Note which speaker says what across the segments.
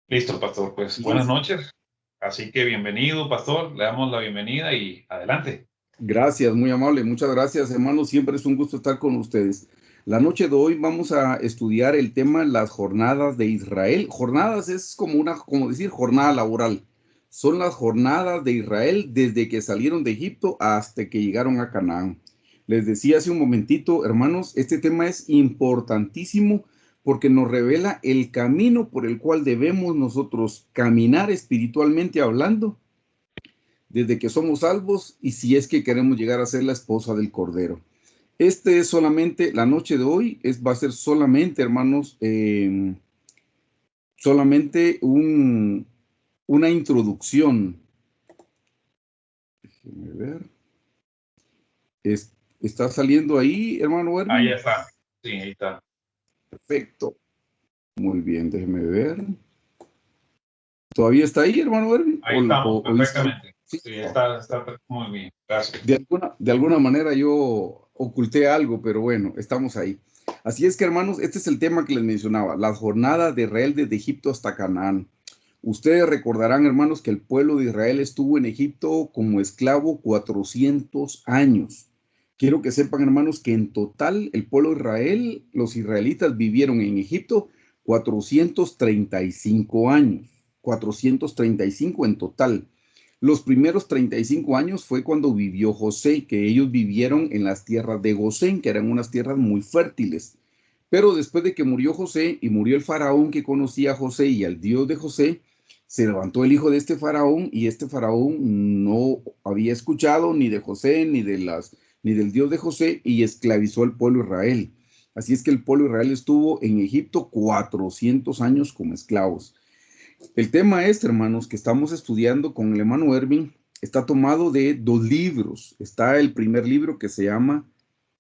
Speaker 1: Listo, pastor. Pues buenas
Speaker 2: Listo.
Speaker 1: noches. Así que bienvenido, pastor. Le damos la bienvenida y adelante.
Speaker 2: Gracias, muy amable. Muchas gracias, hermanos. Siempre es un gusto estar con ustedes. La noche de hoy vamos a estudiar el tema las jornadas de Israel. Jornadas es como decir, jornada laboral. Son las jornadas de Israel desde que salieron de Egipto hasta que llegaron a Canaán. Les decía hace un momentito, hermanos, este tema es importantísimo porque nos revela el camino por el cual debemos nosotros caminar espiritualmente hablando desde que somos salvos y si es que queremos llegar a ser la esposa del Cordero. Este es solamente, la noche de hoy va a ser solamente, hermanos, solamente una introducción. Déjenme ver. Es, ¿Está saliendo ahí, hermano
Speaker 1: Ahí
Speaker 2: Erwin?
Speaker 1: está. Sí, ahí está.
Speaker 2: Perfecto. Muy bien, déjeme ver. ¿Todavía está ahí, hermano Erwin?
Speaker 1: Ahí estamos,
Speaker 2: O hice algo?
Speaker 1: perfectamente.
Speaker 2: Sí.
Speaker 1: Sí, está muy bien. Gracias.
Speaker 2: De alguna manera yo oculté algo, pero bueno, estamos ahí. Así es que, hermanos, este es el tema que les mencionaba, las jornadas de Israel desde Egipto hasta Canaán. Ustedes recordarán, hermanos, que el pueblo de Israel estuvo en Egipto como esclavo 400 años. Quiero que sepan, hermanos, que en total el pueblo de Israel, los israelitas vivieron en Egipto 435 años. 435 en total. Los primeros 35 años fue cuando vivió José, que ellos vivieron en las tierras de Gosén, que eran unas tierras muy fértiles. Pero después de que murió José y murió el faraón que conocía a José y al Dios de José, se levantó el hijo de este faraón y este faraón no había escuchado ni de José ni del Dios de José y esclavizó al pueblo de Israel. Así es que el pueblo de Israel estuvo en Egipto 400 años como esclavos. El tema este, hermanos, que estamos estudiando con el hermano Erwin, está tomado de dos libros. Está el primer libro que se llama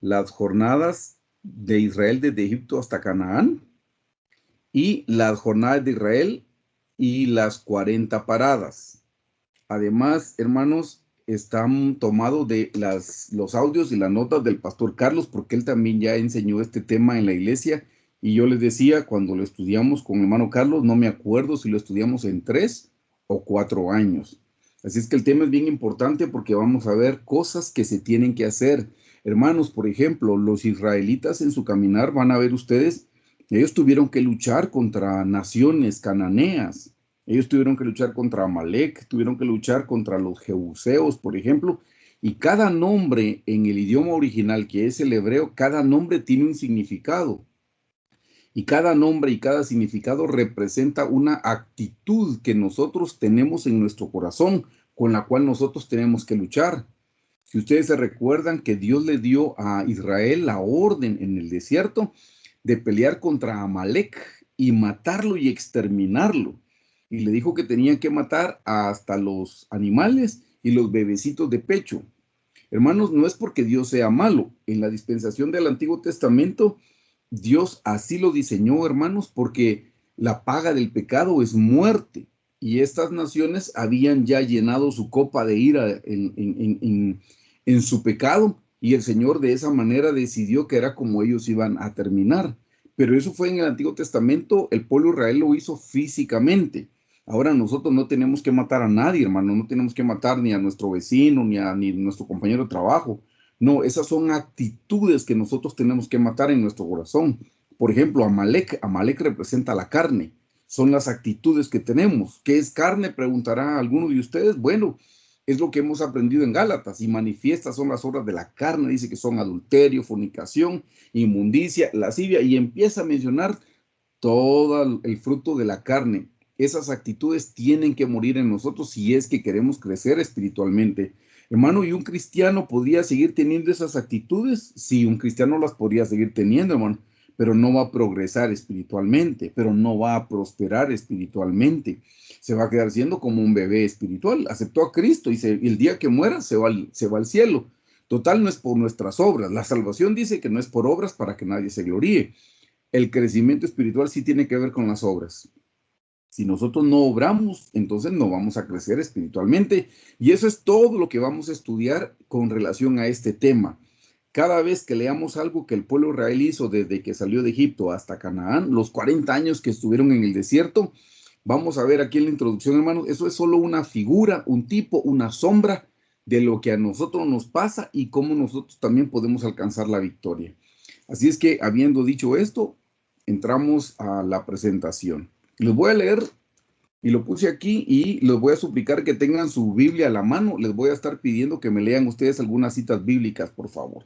Speaker 2: Las jornadas de Israel desde Egipto hasta Canaán y las jornadas de Israel y las 40 paradas. Además, hermanos, están tomados de los audios y las notas del pastor Carlos, porque él también ya enseñó este tema en la iglesia. Y yo les decía, cuando lo estudiamos con el hermano Carlos, no me acuerdo si lo estudiamos en 3 o 4 años. Así es que el tema es bien importante porque vamos a ver cosas que se tienen que hacer. Hermanos, por ejemplo, los israelitas en su caminar van a ver ustedes, ellos tuvieron que luchar contra naciones cananeas. Ellos tuvieron que luchar contra Amalek, tuvieron que luchar contra los jebuseos, por ejemplo, y cada nombre en el idioma original, que es el hebreo, cada nombre tiene un significado. Y cada nombre y cada significado representa una actitud que nosotros tenemos en nuestro corazón, con la cual nosotros tenemos que luchar. Si ustedes se recuerdan que Dios le dio a Israel la orden en el desierto de pelear contra Amalek y matarlo y exterminarlo. Y le dijo que tenían que matar hasta los animales y los bebecitos de pecho. Hermanos, no es porque Dios sea malo. En la dispensación del Antiguo Testamento, Dios así lo diseñó, hermanos, porque la paga del pecado es muerte. Y estas naciones habían ya llenado su copa de ira en su pecado. Y el Señor de esa manera decidió que era como ellos iban a terminar. Pero eso fue en el Antiguo Testamento, el pueblo de Israel lo hizo físicamente. Ahora nosotros no tenemos que matar a nadie, hermano, no tenemos que matar ni a nuestro vecino, ni nuestro compañero de trabajo. No, esas son actitudes que nosotros tenemos que matar en nuestro corazón. Por ejemplo, Amalek representa la carne. Son las actitudes que tenemos. ¿Qué es carne? Preguntará alguno de ustedes. Bueno, es lo que hemos aprendido en Gálatas y manifiestas son las obras de la carne. Dice que son adulterio, fornicación, inmundicia, lascivia y empieza a mencionar todo el fruto de la carne. Esas actitudes tienen que morir en nosotros si es que queremos crecer espiritualmente. Hermano, ¿y un cristiano podría seguir teniendo esas actitudes? Sí, un cristiano las podría seguir teniendo, hermano, pero no va a progresar espiritualmente, pero no va a prosperar espiritualmente. Se va a quedar siendo como un bebé espiritual. Aceptó a Cristo y el día que muera se va al cielo. Total, no es por nuestras obras. La salvación dice que no es por obras para que nadie se gloríe. El crecimiento espiritual sí tiene que ver con las obras. Si nosotros no obramos, entonces no vamos a crecer espiritualmente. Y eso es todo lo que vamos a estudiar con relación a este tema. Cada vez que leamos algo que el pueblo israelí hizo desde que salió de Egipto hasta Canaán, los 40 años que estuvieron en el desierto, Vamos a ver aquí en la introducción, hermanos, eso es solo una figura, un tipo, una sombra de lo que a nosotros nos pasa y cómo nosotros también podemos alcanzar la victoria. Así es que, habiendo dicho esto, entramos a la presentación. Les voy a leer, y lo puse aquí, y les voy a suplicar que tengan su Biblia a la mano. Les voy a estar pidiendo que me lean ustedes algunas citas bíblicas, por favor.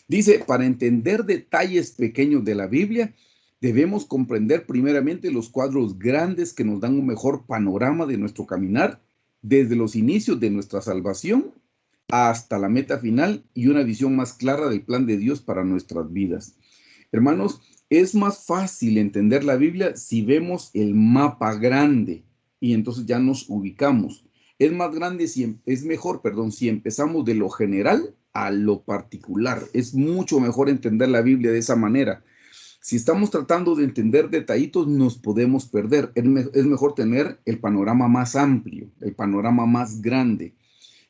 Speaker 2: Dice, para entender detalles pequeños de la Biblia, debemos comprender primeramente los cuadros grandes que nos dan un mejor panorama de nuestro caminar, desde los inicios de nuestra salvación hasta la meta final y una visión más clara del plan de Dios para nuestras vidas. Hermanos, es más fácil entender la Biblia si vemos el mapa grande y entonces ya nos ubicamos. Es más grande es mejor, perdón, si empezamos de lo general a lo particular. Es mucho mejor entender la Biblia de esa manera. Si estamos tratando de entender detallitos, nos podemos perder. Es mejor tener el panorama más amplio, el panorama más grande.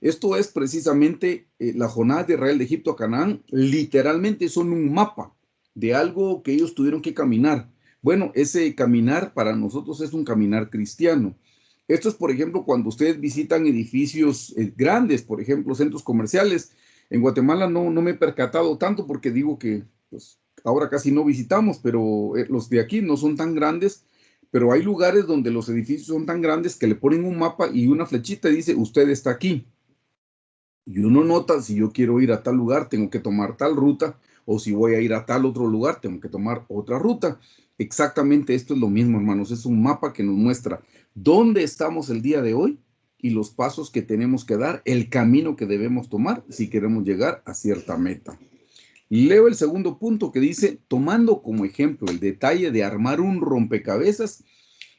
Speaker 2: Esto es precisamente la jornada de Israel de Egipto a Canaán. Literalmente son un mapa de algo que ellos tuvieron que caminar. Bueno, ese caminar para nosotros es un caminar cristiano. Esto es, por ejemplo, cuando ustedes visitan edificios grandes, por ejemplo, centros comerciales. En Guatemala no me he percatado tanto porque digo que pues, ahora casi no visitamos, pero los de aquí no son tan grandes, pero hay lugares donde los edificios son tan grandes que le ponen un mapa y una flechita y dice, usted está aquí. Y uno nota, si yo quiero ir a tal lugar, tengo que tomar tal ruta, o si voy a ir a tal otro lugar, tengo que tomar otra ruta. Exactamente esto es lo mismo, hermanos. Es un mapa que nos muestra dónde estamos el día de hoy y los pasos que tenemos que dar, el camino que debemos tomar si queremos llegar a cierta meta. Leo el segundo punto que dice, tomando como ejemplo el detalle de armar un rompecabezas,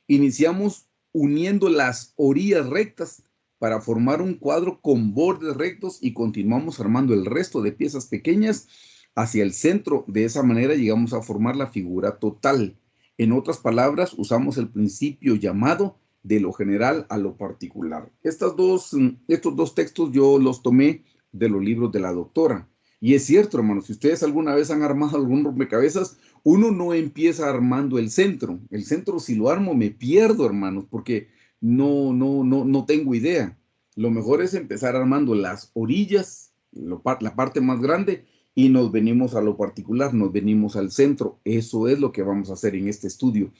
Speaker 2: iniciamos uniendo las orillas rectas para formar un cuadro con bordes rectos y continuamos armando el resto de piezas pequeñas hacia el centro. De esa manera llegamos a formar la figura total. En otras palabras, usamos el principio llamado de lo general a lo particular. Estos dos textos yo los tomé de los libros de la doctora. Y es cierto, hermanos, si ustedes alguna vez han armado algún rompecabezas, uno no empieza armando el centro. El centro, si lo armo, me pierdo, hermanos, porque no tengo idea. Lo mejor es empezar armando las orillas, la parte más grande, y nos venimos a lo particular, nos venimos al centro. Eso es lo que vamos a hacer en este estudio.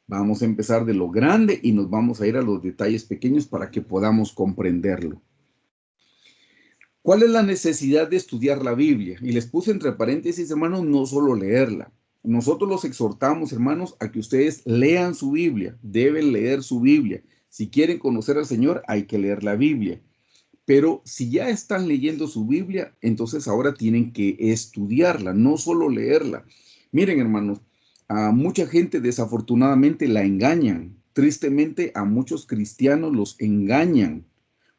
Speaker 2: Vamos a empezar de lo grande y nos vamos a ir a los detalles pequeños para que podamos comprenderlo. ¿Cuál es la necesidad de estudiar la Biblia? Y les puse entre paréntesis, hermanos, no solo leerla. Nosotros los exhortamos, hermanos, a que ustedes lean su Biblia. Deben leer su Biblia. Si quieren conocer al Señor, hay que leer la Biblia. Pero si ya están leyendo su Biblia, entonces ahora tienen que estudiarla, no solo leerla. Miren, hermanos, a mucha gente desafortunadamente la engañan. Tristemente, a muchos cristianos los engañan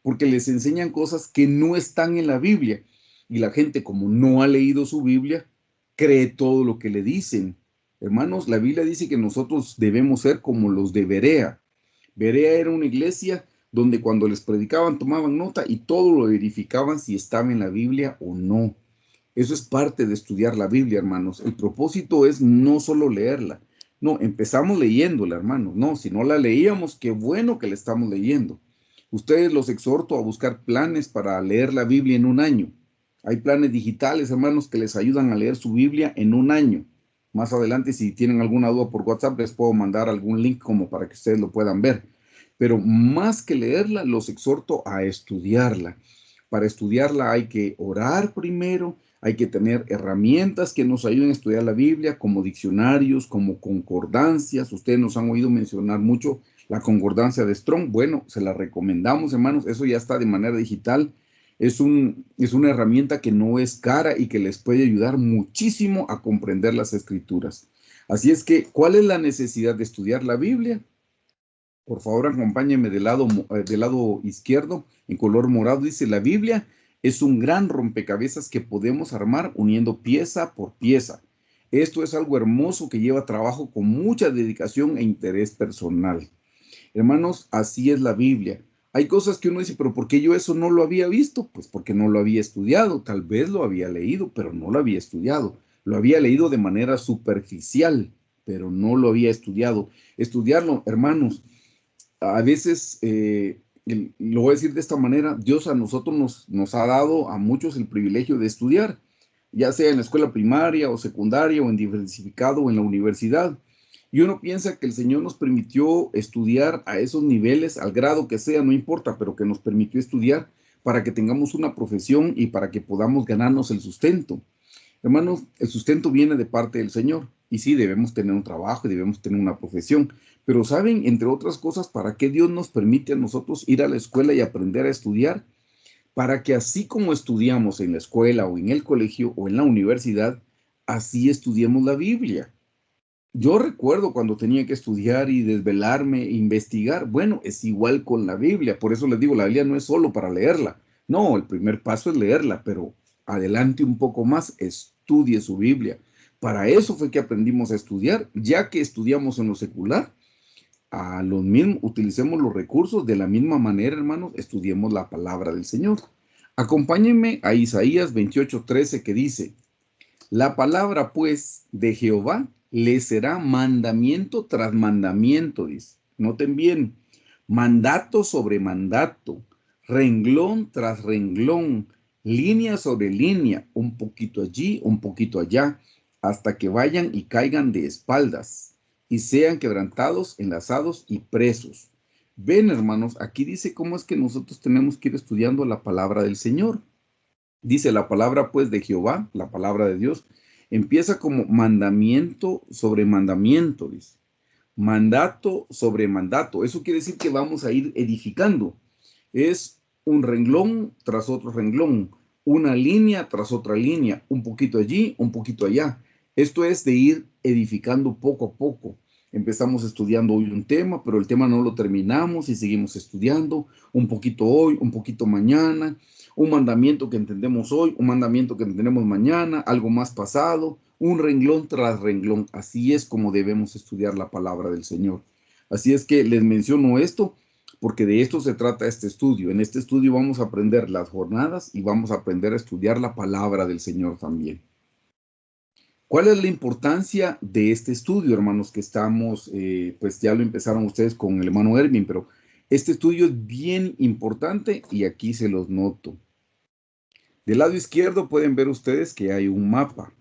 Speaker 2: porque les enseñan cosas que no están en la Biblia. Y la gente, como no ha leído su Biblia, cree todo lo que le dicen. Hermanos, la Biblia dice que nosotros debemos ser como los de Berea. Berea era una iglesia donde cuando les predicaban tomaban nota y todo lo verificaban si estaba en la Biblia o no. Eso es parte de estudiar la Biblia, hermanos. El propósito es no solo leerla. No, empezamos leyéndola, hermanos. No, si no la leíamos, qué bueno que la estamos leyendo. Ustedes los exhorto a buscar planes para leer la Biblia en un año. Hay planes digitales, hermanos, que les ayudan a leer su Biblia en un año. Más adelante, si tienen alguna duda por WhatsApp, les puedo mandar algún link como para que ustedes lo puedan ver. Pero más que leerla, los exhorto a estudiarla. Para estudiarla hay que orar primero, hay que tener herramientas que nos ayuden a estudiar la Biblia, como diccionarios, como concordancias. Ustedes nos han oído mencionar mucho la concordancia de Strong. Bueno, se la recomendamos, hermanos. Eso ya está de manera digital. Es una herramienta que no es cara y que les puede ayudar muchísimo a comprender las escrituras. Así es que, ¿cuál es la necesidad de estudiar la Biblia? Por favor, acompáñenme del lado izquierdo, en color morado, dice: la Biblia es un gran rompecabezas que podemos armar uniendo pieza por pieza. Esto es algo hermoso que lleva trabajo con mucha dedicación e interés personal. Hermanos, así es la Biblia. Hay cosas que uno dice, pero ¿por qué yo eso no lo había visto? Pues porque no lo había estudiado. Tal vez lo había leído, pero no lo había estudiado. Lo había leído de manera superficial, pero no lo había estudiado. Estudiarlo, hermanos, A veces, lo voy a decir de esta manera, Dios a nosotros nos ha dado a muchos el privilegio de estudiar, ya sea en la escuela primaria o secundaria o en diversificado o en la universidad. Y uno piensa que el Señor nos permitió estudiar a esos niveles, al grado que sea, no importa, pero que nos permitió estudiar para que tengamos una profesión y para que podamos ganarnos el sustento. Hermanos, el sustento viene de parte del Señor. Y sí, debemos tener un trabajo y debemos tener una profesión. Pero ¿saben, entre otras cosas, para qué Dios nos permite a nosotros ir a la escuela y aprender a estudiar? Para que así como estudiamos en la escuela o en el colegio o en la universidad, así estudiemos la Biblia. Yo recuerdo cuando tenía que estudiar y desvelarme, investigar. Bueno, es igual con la Biblia. Por eso les digo, la Biblia no es solo para leerla. No, el primer paso es leerla, pero adelante un poco más, estudie su Biblia. Para eso fue que aprendimos a estudiar, ya que estudiamos en lo secular, a los mismos, utilicemos los recursos de la misma manera, hermanos, estudiemos la palabra del Señor. Acompáñenme a Isaías 28:13 que dice: la palabra, pues, de Jehová le será mandamiento tras mandamiento, dice. Noten bien, mandato sobre mandato, renglón tras renglón, línea sobre línea, un poquito allí, un poquito allá, hasta que vayan y caigan de espaldas y sean quebrantados, enlazados y presos. Ven, hermanos, aquí dice cómo es que nosotros tenemos que ir estudiando la palabra del Señor. Dice la palabra pues de Jehová, la palabra de Dios, empieza como mandamiento sobre mandamiento, dice. Mandato sobre mandato. Eso quiere decir que vamos a ir edificando. Es un renglón tras otro renglón, una línea tras otra línea, un poquito allí, un poquito allá. Esto es de ir edificando poco a poco. Empezamos estudiando hoy un tema, pero el tema no lo terminamos y seguimos estudiando un poquito hoy, un poquito mañana, un mandamiento que entendemos hoy, un mandamiento que entendemos mañana, algo más pasado, un renglón tras renglón. Así es como debemos estudiar la palabra del Señor. Así es que les menciono esto porque de esto se trata este estudio. En este estudio vamos a aprender las jornadas y vamos a aprender a estudiar la palabra del Señor también. ¿Cuál es la importancia de este estudio, hermanos? Que estamos, pues ya lo empezaron ustedes con el hermano Erwin, pero este estudio es bien importante y aquí se los noto. Del lado izquierdo pueden ver ustedes que hay un mapa.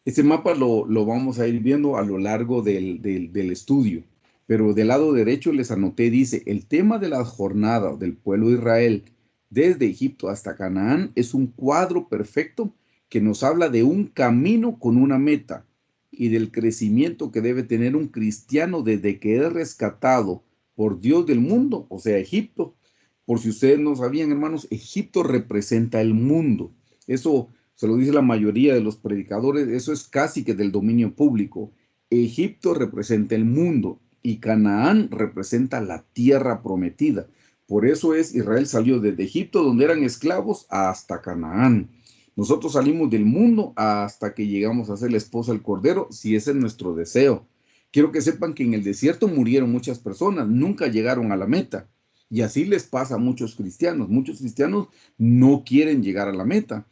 Speaker 2: Ese mapa lo vamos a ir viendo a lo largo del estudio, pero del lado derecho les anoté, dice, el tema de las jornadas del pueblo de Israel desde Egipto hasta Canaán es un cuadro perfecto que nos habla de un camino con una meta y del crecimiento que debe tener un cristiano desde que es rescatado por Dios del mundo, o sea, Egipto. Por si ustedes no sabían, hermanos, Egipto representa el mundo. Eso se lo dice la mayoría de los predicadores, eso es casi que del dominio público. Egipto representa el mundo y Canaán representa la tierra prometida. Por eso es Israel salió desde Egipto, donde eran esclavos, hasta Canaán. Nosotros salimos del mundo hasta que llegamos a ser la esposa del Cordero, si ese es nuestro deseo. Quiero que sepan que en el desierto murieron muchas personas, nunca llegaron a la meta. Y así les pasa a muchos cristianos. Muchos cristianos no quieren llegar a la meta.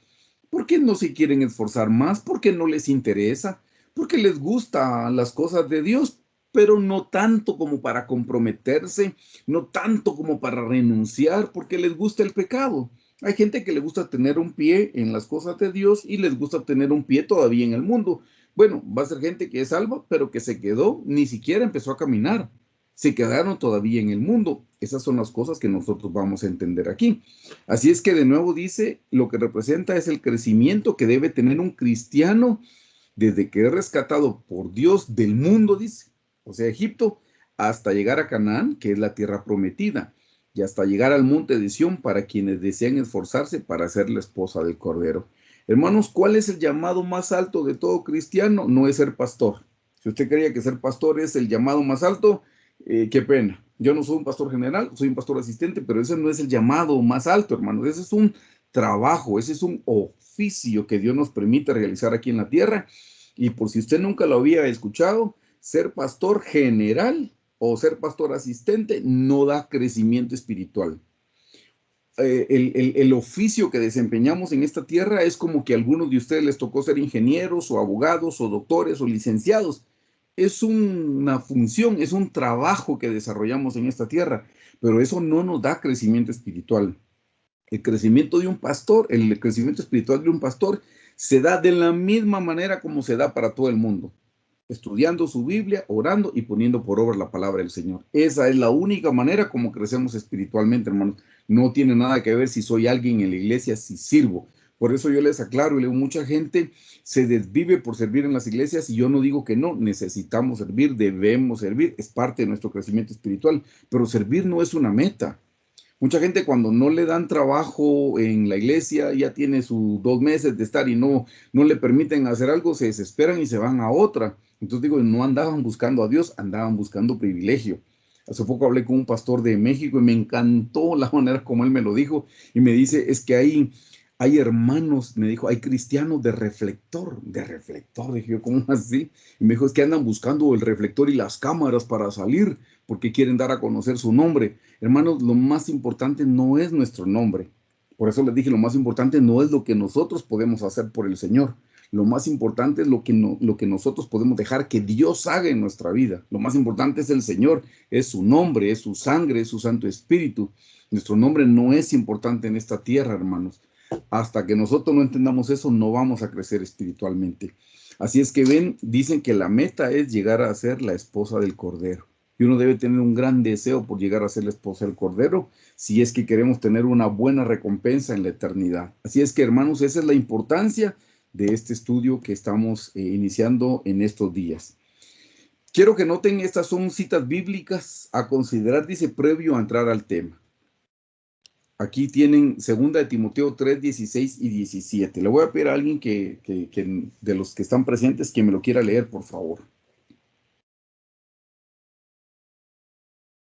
Speaker 2: ¿Por qué no se quieren esforzar más? ¿Por qué no les interesa? Porque les gustan las cosas de Dios, pero no tanto como para comprometerse, no tanto como para renunciar, porque les gusta el pecado. Hay gente que le gusta tener un pie en las cosas de Dios y les gusta tener un pie todavía en el mundo. Bueno, va a ser gente que es salva, pero que se quedó, ni siquiera empezó a caminar. Se quedaron todavía en el mundo. Esas son las cosas que nosotros vamos a entender aquí. Así es que de nuevo dice, lo que representa es el crecimiento que debe tener un cristiano desde que es rescatado por Dios del mundo, dice, o sea, Egipto, hasta llegar a Canaán, que es la tierra prometida, y hasta llegar al monte de Sión para quienes desean esforzarse para ser la esposa del Cordero. Hermanos, ¿cuál es el llamado más alto de todo cristiano? No es ser pastor. Si usted creía que ser pastor es el llamado más alto, qué pena. Yo no soy un pastor general, soy un pastor asistente, pero ese no es el llamado más alto, hermanos. Ese es un trabajo, ese es un oficio que Dios nos permite realizar aquí en la tierra. Y por si usted nunca lo había escuchado, ser pastor general o ser pastor asistente no da crecimiento espiritual. El oficio que desempeñamos en esta tierra es como que a algunos de ustedes les tocó ser ingenieros o abogados o doctores o licenciados. es una función, es un trabajo que desarrollamos en esta tierra, pero eso no nos da crecimiento espiritual. El crecimiento de un pastor, el crecimiento espiritual de un pastor se da de la misma manera como se da para todo el mundo, estudiando su Biblia, orando y poniendo por obra la palabra del Señor. Esa es la única manera como crecemos espiritualmente, hermanos. No tiene nada que ver si soy alguien en la iglesia, si sirvo. Por eso yo les aclaro y leo, mucha gente se desvive por servir en las iglesias y yo no digo que no, necesitamos servir, debemos servir, es parte de nuestro crecimiento espiritual, pero servir no es una meta. Mucha gente cuando no le dan trabajo en la iglesia, ya tiene sus 2 meses de estar y no le permiten hacer algo, se desesperan y se van a otra. Entonces digo, no andaban buscando a Dios, andaban buscando privilegio. Hace poco hablé con un pastor de México y me encantó la manera como él me lo dijo y me dice, es que hay hermanos, me dijo, hay cristianos de reflector. Dije yo, ¿cómo así? Y me dijo, es que andan buscando el reflector y las cámaras para salir porque quieren dar a conocer su nombre. Hermanos, lo más importante no es nuestro nombre. Por eso les dije, lo más importante no es lo que nosotros podemos hacer por el Señor. Lo más importante es lo que nosotros podemos dejar que Dios haga en nuestra vida. Lo más importante es el Señor, es su nombre, es su sangre, es su Santo Espíritu. Nuestro nombre no es importante en esta tierra, hermanos. Hasta que nosotros no entendamos eso, no vamos a crecer espiritualmente. Así es que ven, dicen que la meta es llegar a ser la esposa del Cordero. Y uno debe tener un gran deseo por llegar a ser la esposa del Cordero, si es que queremos tener una buena recompensa en la eternidad. Así es que, hermanos, esa es la importancia de este estudio que estamos iniciando en estos días. Quiero que noten, estas son citas bíblicas a considerar, dice, previo a entrar al tema. Aquí tienen 2 de Timoteo 3, 16 y 17. Le voy a pedir a alguien que de los que están presentes que me lo quiera leer, por favor.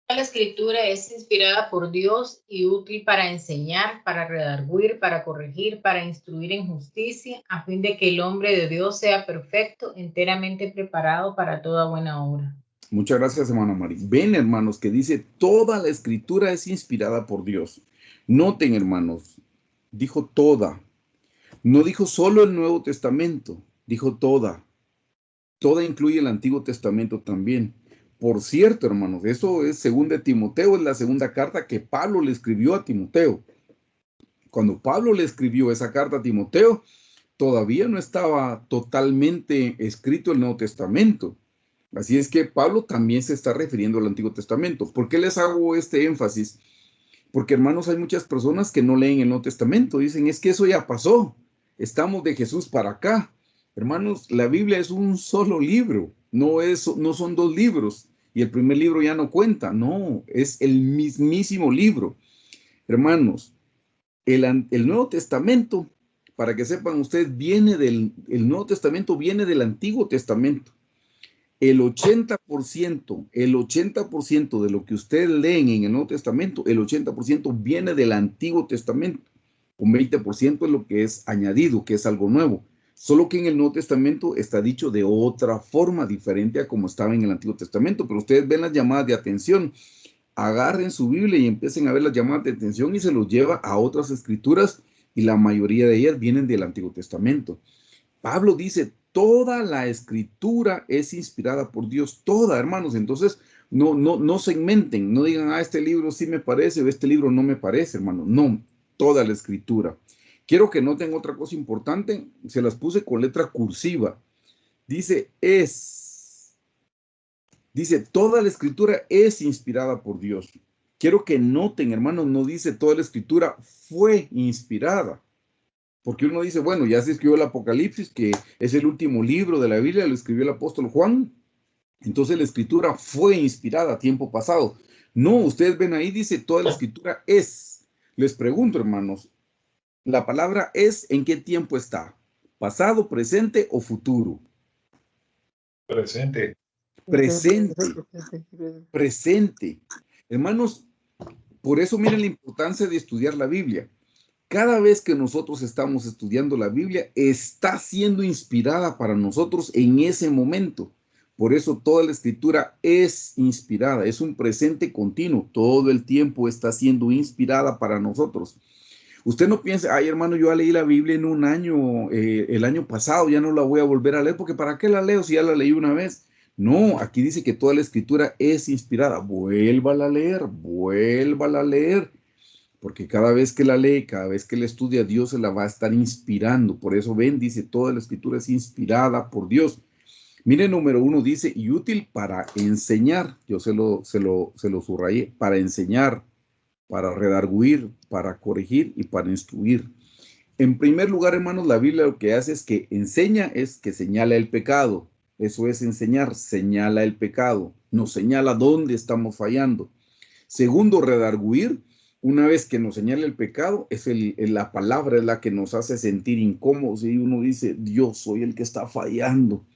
Speaker 3: La escritura es inspirada por Dios y útil para enseñar, para redarguir, para corregir, para instruir en justicia, a fin de que el hombre de Dios sea perfecto, enteramente preparado para toda buena obra.
Speaker 2: Muchas gracias, hermano Mari. Ven, hermanos, que dice, toda la escritura es inspirada por Dios. Noten, hermanos, dijo toda. No dijo solo el Nuevo Testamento, dijo toda. Toda incluye el Antiguo Testamento también. Por cierto, hermanos, eso es 2 de Timoteo, es la segunda carta que Pablo le escribió a Timoteo. Cuando Pablo le escribió esa carta a Timoteo, todavía no estaba totalmente escrito el Nuevo Testamento. Así es que Pablo también se está refiriendo al Antiguo Testamento. ¿Por qué les hago este énfasis? Porque, hermanos, hay muchas personas que no leen el Nuevo Testamento. Dicen, es que eso ya pasó. Estamos de Jesús para acá. Hermanos, la Biblia es un solo libro. No son 2 libros. Y el primer libro ya no cuenta. No, es el mismísimo libro. Hermanos, el Nuevo Testamento, para que sepan ustedes, el Nuevo Testamento viene del Antiguo Testamento. El 80% de lo que ustedes leen en el Nuevo Testamento, el 80% viene del Antiguo Testamento. Un 20% es lo que es añadido, que es algo nuevo. Solo que en el Nuevo Testamento está dicho de otra forma, diferente a como estaba en el Antiguo Testamento. Pero ustedes ven las llamadas de atención. Agarren su Biblia y empiecen a ver las llamadas de atención y se los lleva a otras escrituras y la mayoría de ellas vienen del Antiguo Testamento. Pablo dice, toda la escritura es inspirada por Dios, toda, hermanos. Entonces, no segmenten, no digan, este libro sí me parece o este libro no me parece, hermano. No, toda la escritura. Quiero que noten otra cosa importante, se las puse con letra cursiva. Dice, toda la escritura es inspirada por Dios. Quiero que noten, hermanos, no dice toda la escritura fue inspirada. Porque uno dice, bueno, ya se escribió el Apocalipsis, que es el último libro de la Biblia, lo escribió el apóstol Juan. Entonces la escritura fue inspirada a tiempo pasado. No, ustedes ven ahí, dice, toda la escritura es. Les pregunto, hermanos, ¿la palabra es en qué tiempo está? ¿Pasado, presente o futuro?
Speaker 1: Presente.
Speaker 2: Presente. Hermanos, por eso miren la importancia de estudiar la Biblia. Cada vez que nosotros estamos estudiando la Biblia, está siendo inspirada para nosotros en ese momento. Por eso toda la escritura es inspirada, es un presente continuo. Todo el tiempo está siendo inspirada para nosotros. Usted no piense, ay hermano, yo ya leí la Biblia en un año, el año pasado, ya no la voy a volver a leer, porque ¿para qué la leo si ya la leí una vez? No, aquí dice que toda la escritura es inspirada. Vuélvala a leer, porque cada vez que la lee, cada vez que la estudia, Dios se la va a estar inspirando. Por eso ven, dice, toda la escritura es inspirada por Dios. Mire, número 1 dice, y útil para enseñar. Yo se lo subrayé, para enseñar, para redarguir, para corregir y para instruir. En primer lugar, hermanos, la Biblia lo que hace es que enseña, es que señala el pecado. Eso es enseñar, señala el pecado, nos señala dónde estamos fallando. Segundo, redarguir. Una vez que nos señala el pecado, la palabra es la que nos hace sentir incómodos y uno dice, Dios, soy el que está fallando.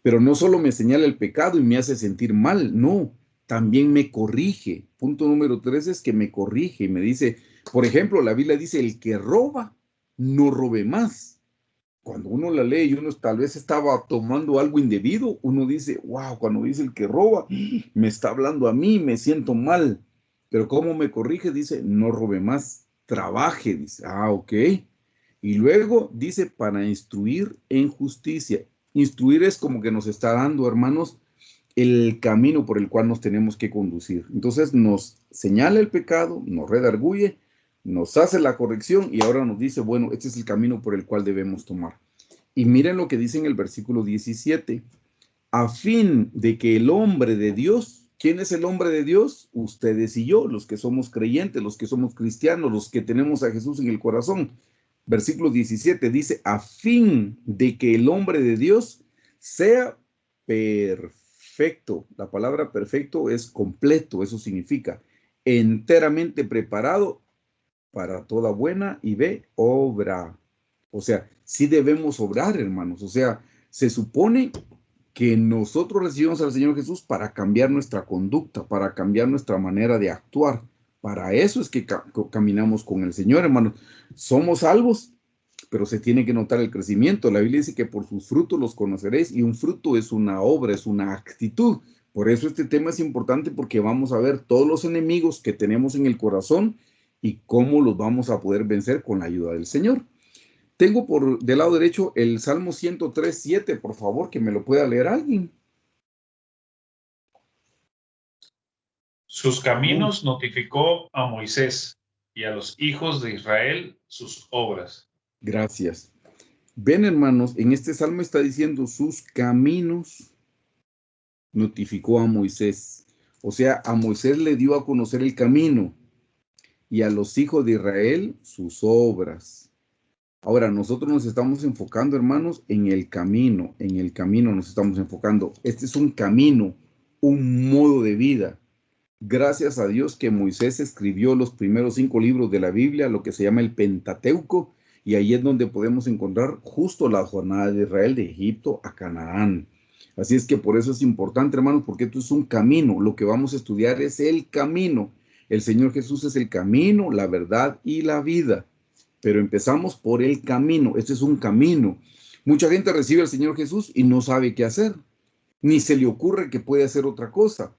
Speaker 2: Pero no solo me señala el pecado y me hace sentir mal, no, también me corrige. Punto número 3 es que me corrige y me dice, por ejemplo, la Biblia dice, el que roba, no robe más. Cuando uno la lee y uno tal vez estaba tomando algo indebido, uno dice, wow, cuando dice el que roba, me está hablando a mí, me siento mal. Pero ¿cómo me corrige? Dice, no robe más, trabaje, dice, ok. Y luego dice, para instruir en justicia. Instruir es como que nos está dando, hermanos, el camino por el cual nos tenemos que conducir. Entonces nos señala el pecado, nos redarguye, nos hace la corrección y ahora nos dice, bueno, este es el camino por el cual debemos tomar. Y miren lo que dice en el versículo 17, a fin de que el hombre de Dios, ¿quién es el hombre de Dios? Ustedes y yo, los que somos creyentes, los que somos cristianos, los que tenemos a Jesús en el corazón. Versículo 17 dice, a fin de que el hombre de Dios sea perfecto. La palabra perfecto es completo, eso significa enteramente preparado para toda buena y obra. O sea, sí debemos obrar, hermanos. O sea, se supone que nosotros recibimos al Señor Jesús para cambiar nuestra conducta, para cambiar nuestra manera de actuar. Para eso es que caminamos con el Señor, hermanos. Somos salvos, pero se tiene que notar el crecimiento. La Biblia dice que por sus frutos los conoceréis y un fruto es una obra, es una actitud. Por eso este tema es importante porque vamos a ver todos los enemigos que tenemos en el corazón y cómo los vamos a poder vencer con la ayuda del Señor. Tengo del lado derecho el Salmo 103:7, por favor, que me lo pueda leer alguien.
Speaker 1: Sus caminos notificó a Moisés y a los hijos de Israel sus obras.
Speaker 2: Gracias. Ven, hermanos, en este salmo está diciendo sus caminos notificó a Moisés. O sea, a Moisés le dio a conocer el camino y a los hijos de Israel sus obras. Ahora, nosotros nos estamos enfocando, hermanos, en el camino nos estamos enfocando. Este es un camino, un modo de vida. Gracias a Dios que Moisés escribió los primeros 5 libros de la Biblia, lo que se llama el Pentateuco, y ahí es donde podemos encontrar justo la jornada de Israel de Egipto a Canaán. Así es que por eso es importante, hermanos, porque esto es un camino. Lo que vamos a estudiar es el camino. El Señor Jesús es el camino, la verdad y la vida. Pero empezamos por el camino. Este es un camino. Mucha gente recibe al Señor Jesús y no sabe qué hacer. Ni se le ocurre que puede hacer otra cosa.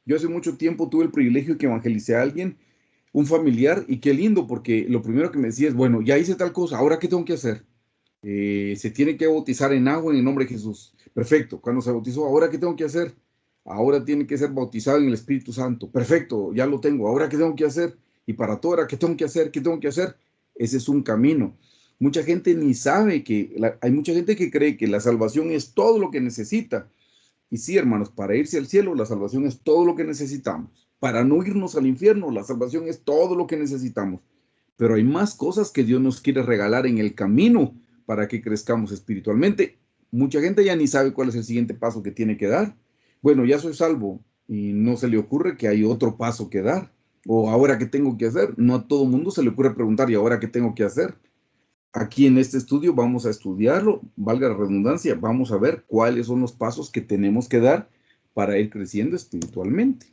Speaker 2: Yo hace mucho tiempo tuve el privilegio de que evangelicé a alguien, un familiar, y qué lindo, porque lo primero que me decía es, bueno, ya hice tal cosa, ¿ahora qué tengo que hacer? Se tiene que bautizar en agua en el nombre de Jesús. Perfecto. Cuando se bautizó, ¿ahora qué tengo que hacer? Ahora tiene que ser bautizado en el Espíritu Santo. Perfecto, ya lo tengo. ¿Ahora qué tengo que hacer? Y para todo, ¿ahora qué tengo que hacer? ¿Qué tengo que hacer? Ese es un camino. Mucha gente ni sabe hay mucha gente que cree que la salvación es todo lo que necesita. Y sí, hermanos, para irse al cielo, la salvación es todo lo que necesitamos. Para no irnos al infierno, la salvación es todo lo que necesitamos. Pero hay más cosas que Dios nos quiere regalar en el camino para que crezcamos espiritualmente. Mucha gente ya ni sabe cuál es el siguiente paso que tiene que dar. Bueno, ya soy salvo y no se le ocurre que hay otro paso que dar. O ahora qué tengo que hacer. No a todo mundo se le ocurre preguntar, ¿y ahora qué tengo que hacer? Aquí en este estudio vamos a estudiarlo, valga la redundancia, vamos a ver cuáles son los pasos que tenemos que dar para ir creciendo espiritualmente.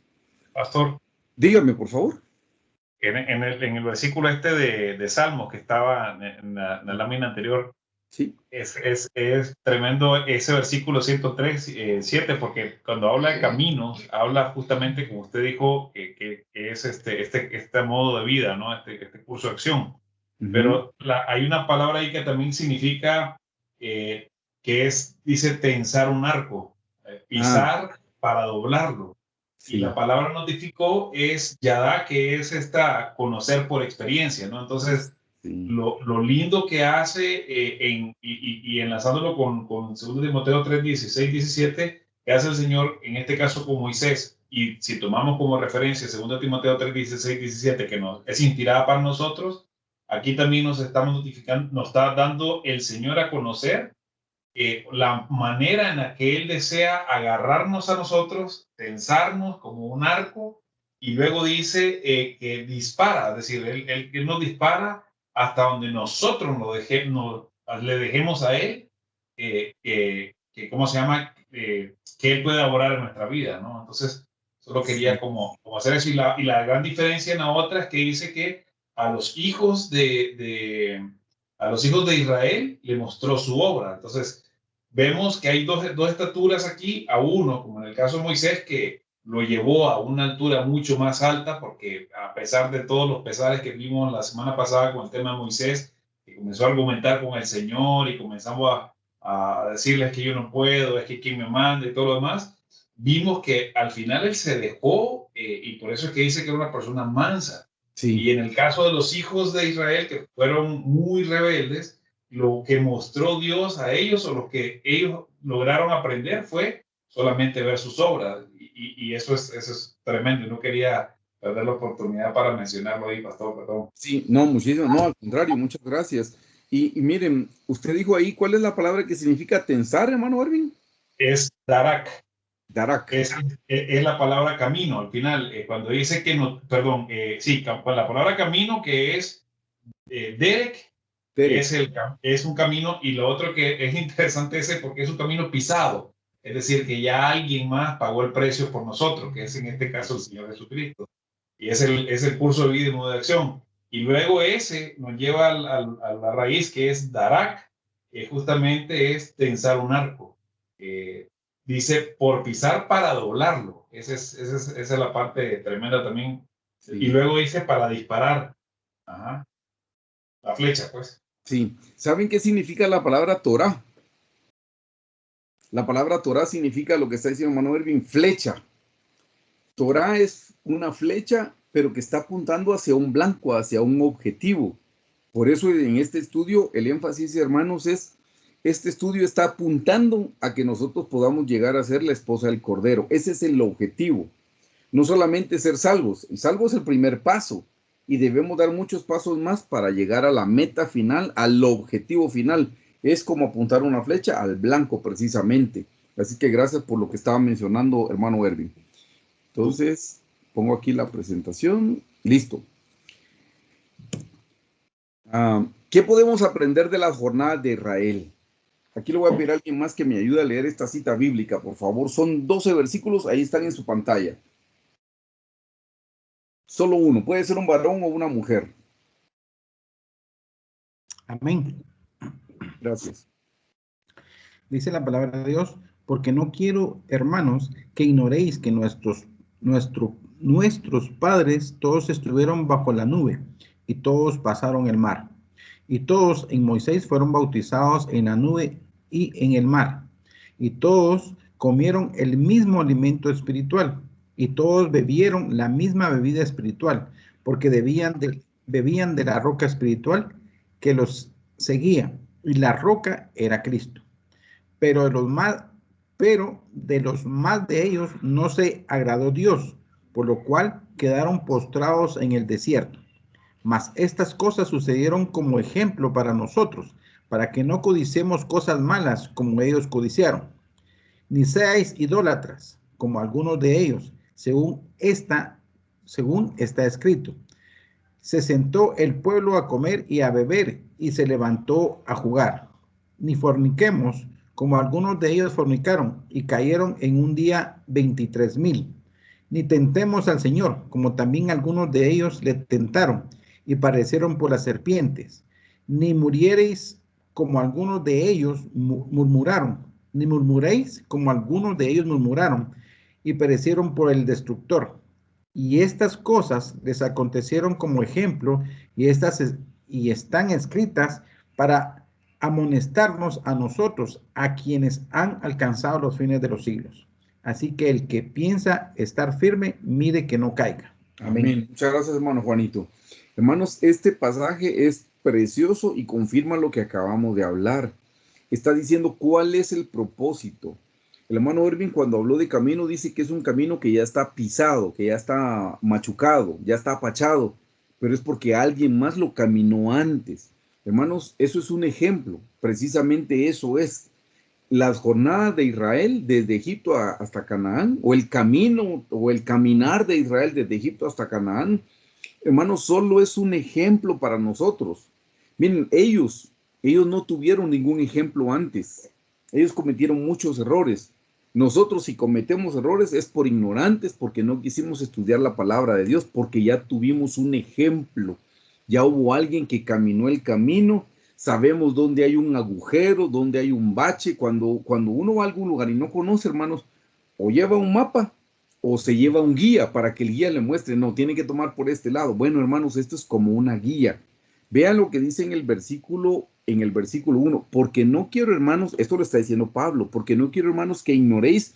Speaker 1: Pastor.
Speaker 2: Dígame, por favor.
Speaker 1: En el versículo de Salmos que estaba en la lámina anterior,
Speaker 2: sí,
Speaker 1: es tremendo ese versículo 103:7, porque cuando habla de caminos, habla justamente, como usted dijo, que es este modo de vida, ¿no? Este curso de acción. Pero hay una palabra ahí que también significa, dice tensar un arco. pisar para doblarlo.
Speaker 2: Sí.
Speaker 1: Y la palabra notificó es yadá, que es conocer por experiencia, ¿no? Entonces,
Speaker 2: Sí.
Speaker 1: lo lindo que hace, y enlazándolo con 2 Timoteo 3, 16, 17, que hace el Señor, en este caso con Moisés, y si tomamos como referencia 2 Timoteo 3, 16, 17, que es inspirada para nosotros, aquí también nos estamos notificando, nos está dando el Señor a conocer la manera en la que Él desea agarrarnos a nosotros, tensarnos como un arco, y luego dice que dispara, es decir, él nos dispara hasta donde nosotros le dejemos a Él, ¿cómo se llama? Que Él pueda orar en nuestra vida, ¿no? Entonces, solo quería como hacer eso, y la gran diferencia en la otra es que dice que a los hijos a los hijos de Israel le mostró su obra. Entonces, vemos que hay dos estaturas aquí, a uno, como en el caso de Moisés, que lo llevó a una altura mucho más alta, porque a pesar de todos los pesares que vimos la semana pasada con el tema de Moisés, que comenzó a argumentar con el Señor y comenzamos a decirles que yo no puedo, es que quien me manda y todo lo demás, vimos que al final él se dejó, y por eso es que dice que era una persona mansa.
Speaker 2: Sí.
Speaker 1: Y en el caso de los hijos de Israel, que fueron muy rebeldes, lo que mostró Dios a ellos, o lo que ellos lograron aprender, fue solamente ver sus obras. Y eso es tremendo. No quería perder la oportunidad para mencionarlo ahí, pastor, perdón.
Speaker 2: Sí, no, muchísimo, no, al contrario, muchas gracias. Y miren, usted dijo ahí, ¿cuál es la palabra que significa tensar, hermano Erwin?
Speaker 1: Es darak.
Speaker 2: Darak.
Speaker 1: Es la palabra camino, al final, cuando dice que no, perdón, sí, la palabra camino, que es derek, es un camino, y lo otro que es interesante porque es un camino pisado, es decir, que ya alguien más pagó el precio por nosotros, que es en este caso el Señor Jesucristo, y es el curso de vida y modo de acción. Y luego ese nos lleva a la raíz, que es darak, que justamente es tensar un arco. Dice por pisar para doblarlo. Esa es la parte tremenda también.
Speaker 2: Sí.
Speaker 1: Y luego dice para disparar. Ajá. La flecha, pues.
Speaker 2: Sí. ¿Saben qué significa la palabra Torah? La palabra Torah significa lo que está diciendo hermano Erwin, flecha. Torah es una flecha, pero que está apuntando hacia un blanco, hacia un objetivo. Por eso en este estudio el énfasis, hermanos, este estudio está apuntando a que nosotros podamos llegar a ser la esposa del Cordero. Ese es el objetivo. No solamente ser salvos. El salvo es el primer paso y debemos dar muchos pasos más para llegar a la meta final, al objetivo final. Es como apuntar una flecha al blanco precisamente. Así que gracias por lo que estaba mencionando, hermano Erwin. Entonces, pongo aquí la presentación. Listo. ¿Qué podemos aprender de las jornadas de Israel? Aquí le voy a pedir a alguien más que me ayude a leer esta cita bíblica, por favor. Son 12 versículos, ahí están en su pantalla. Solo uno, puede ser un varón o una mujer.
Speaker 4: Amén.
Speaker 2: Gracias.
Speaker 4: Dice la palabra de Dios, porque no quiero, hermanos, que ignoréis que nuestros padres todos estuvieron bajo la nube y todos pasaron el mar. Y todos en Moisés fueron bautizados en la nube y en el mar. Y todos comieron el mismo alimento espiritual. Y todos bebieron la misma bebida espiritual, porque bebían de la roca espiritual que los seguía. Y la roca era Cristo. Pero de los más de ellos no se agradó Dios, por lo cual quedaron postrados en el desierto. Mas estas cosas sucedieron como ejemplo para nosotros, para que no codiciemos cosas malas como ellos codiciaron. Ni seáis idólatras, como algunos de ellos, según está escrito. Se sentó el pueblo a comer y a beber, y se levantó a jugar. Ni forniquemos, como algunos de ellos fornicaron, y cayeron en un día 23,000. Ni tentemos al Señor, como también algunos de ellos le tentaron, y parecieron por las serpientes. Ni muriereis, como algunos de ellos murmuraron, ni murmuréis, como algunos de ellos murmuraron, y perecieron por el destructor. Y estas cosas les acontecieron como ejemplo, y están escritas para amonestarnos a nosotros, a quienes han alcanzado los fines de los siglos. Así que el que piensa estar firme, mire que no caiga.
Speaker 2: Amén. Muchas gracias, hermano Juanito. Hermanos, este pasaje es precioso y confirma lo que acabamos de hablar. Está diciendo cuál es el propósito. El hermano Erwin, cuando habló de camino, dice que es un camino que ya está pisado, que ya está machucado, ya está apachado, pero es porque alguien más lo caminó antes. Hermanos, eso es un ejemplo, precisamente eso es. Las jornadas de Israel desde Egipto hasta Canaán, o el camino o el caminar de Israel desde Egipto hasta Canaán, hermanos, solo es un ejemplo para nosotros. Miren, ellos no tuvieron ningún ejemplo antes. Ellos cometieron muchos errores. Nosotros, si cometemos errores, es por ignorantes, porque no quisimos estudiar la palabra de Dios, porque ya tuvimos un ejemplo. Ya hubo alguien que caminó el camino. Sabemos dónde hay un agujero, dónde hay un bache. Cuando uno va a algún lugar y no conoce, hermanos, o lleva un mapa o se lleva un guía para que el guía le muestre, no, tiene que tomar por este lado. Bueno, hermanos, esto es como una guía. Vean lo que dice en el versículo 1, porque no quiero, hermanos, esto lo está diciendo Pablo, porque no quiero, hermanos, que ignoréis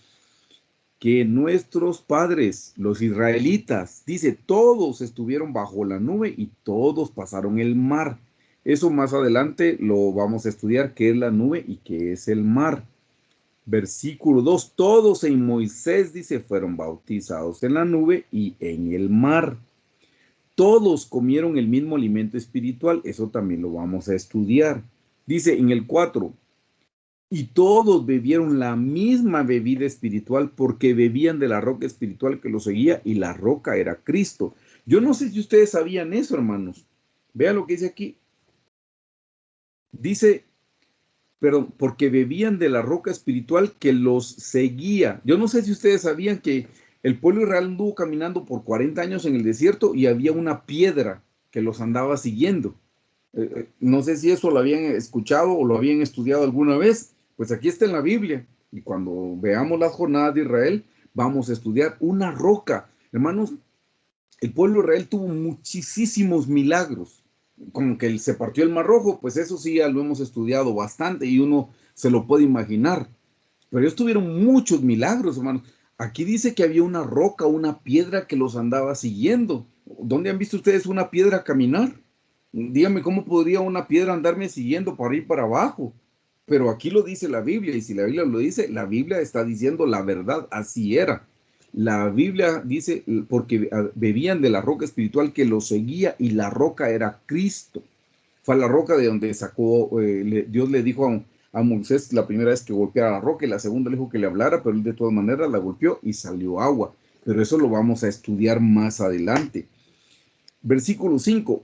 Speaker 2: que nuestros padres, los israelitas, dice, todos estuvieron bajo la nube y todos pasaron el mar. Eso más adelante lo vamos a estudiar, qué es la nube y qué es el mar. Versículo 2, todos en Moisés, dice, fueron bautizados en la nube y en el mar. Todos comieron el mismo alimento espiritual, eso también lo vamos a estudiar. Dice en el 4, y todos bebieron la misma bebida espiritual porque bebían de la roca espiritual que los seguía y la roca era Cristo. Yo no sé si ustedes sabían eso, hermanos. Vean lo que dice aquí. Dice, perdón, porque bebían de la roca espiritual que los seguía. Yo no sé si ustedes sabían que el pueblo israel anduvo caminando por 40 años en el desierto y había una piedra que los andaba siguiendo. No sé si eso lo habían escuchado o lo habían estudiado alguna vez. Pues aquí está en la Biblia. Y cuando veamos las jornadas de Israel, vamos a estudiar una roca. Hermanos, el pueblo de Israel tuvo muchísimos milagros. Como que se partió el Mar Rojo, pues eso sí ya lo hemos estudiado bastante y uno se lo puede imaginar. Pero ellos tuvieron muchos milagros, hermanos. Aquí dice que había una roca, una piedra que los andaba siguiendo. ¿Dónde han visto ustedes una piedra caminar? Dígame, ¿cómo podría una piedra andarme siguiendo para ir para abajo? Pero aquí lo dice la Biblia, y si la Biblia lo dice, la Biblia está diciendo la verdad, así era. La Biblia dice, porque bebían de la roca espiritual que los seguía, y la roca era Cristo. Fue a la roca de donde sacó, Dios le dijo a Moisés la primera vez que golpeara la roca, y la segunda le dijo que le hablara, pero él de todas maneras la golpeó y salió agua. Pero eso lo vamos a estudiar más adelante. Versículo 5.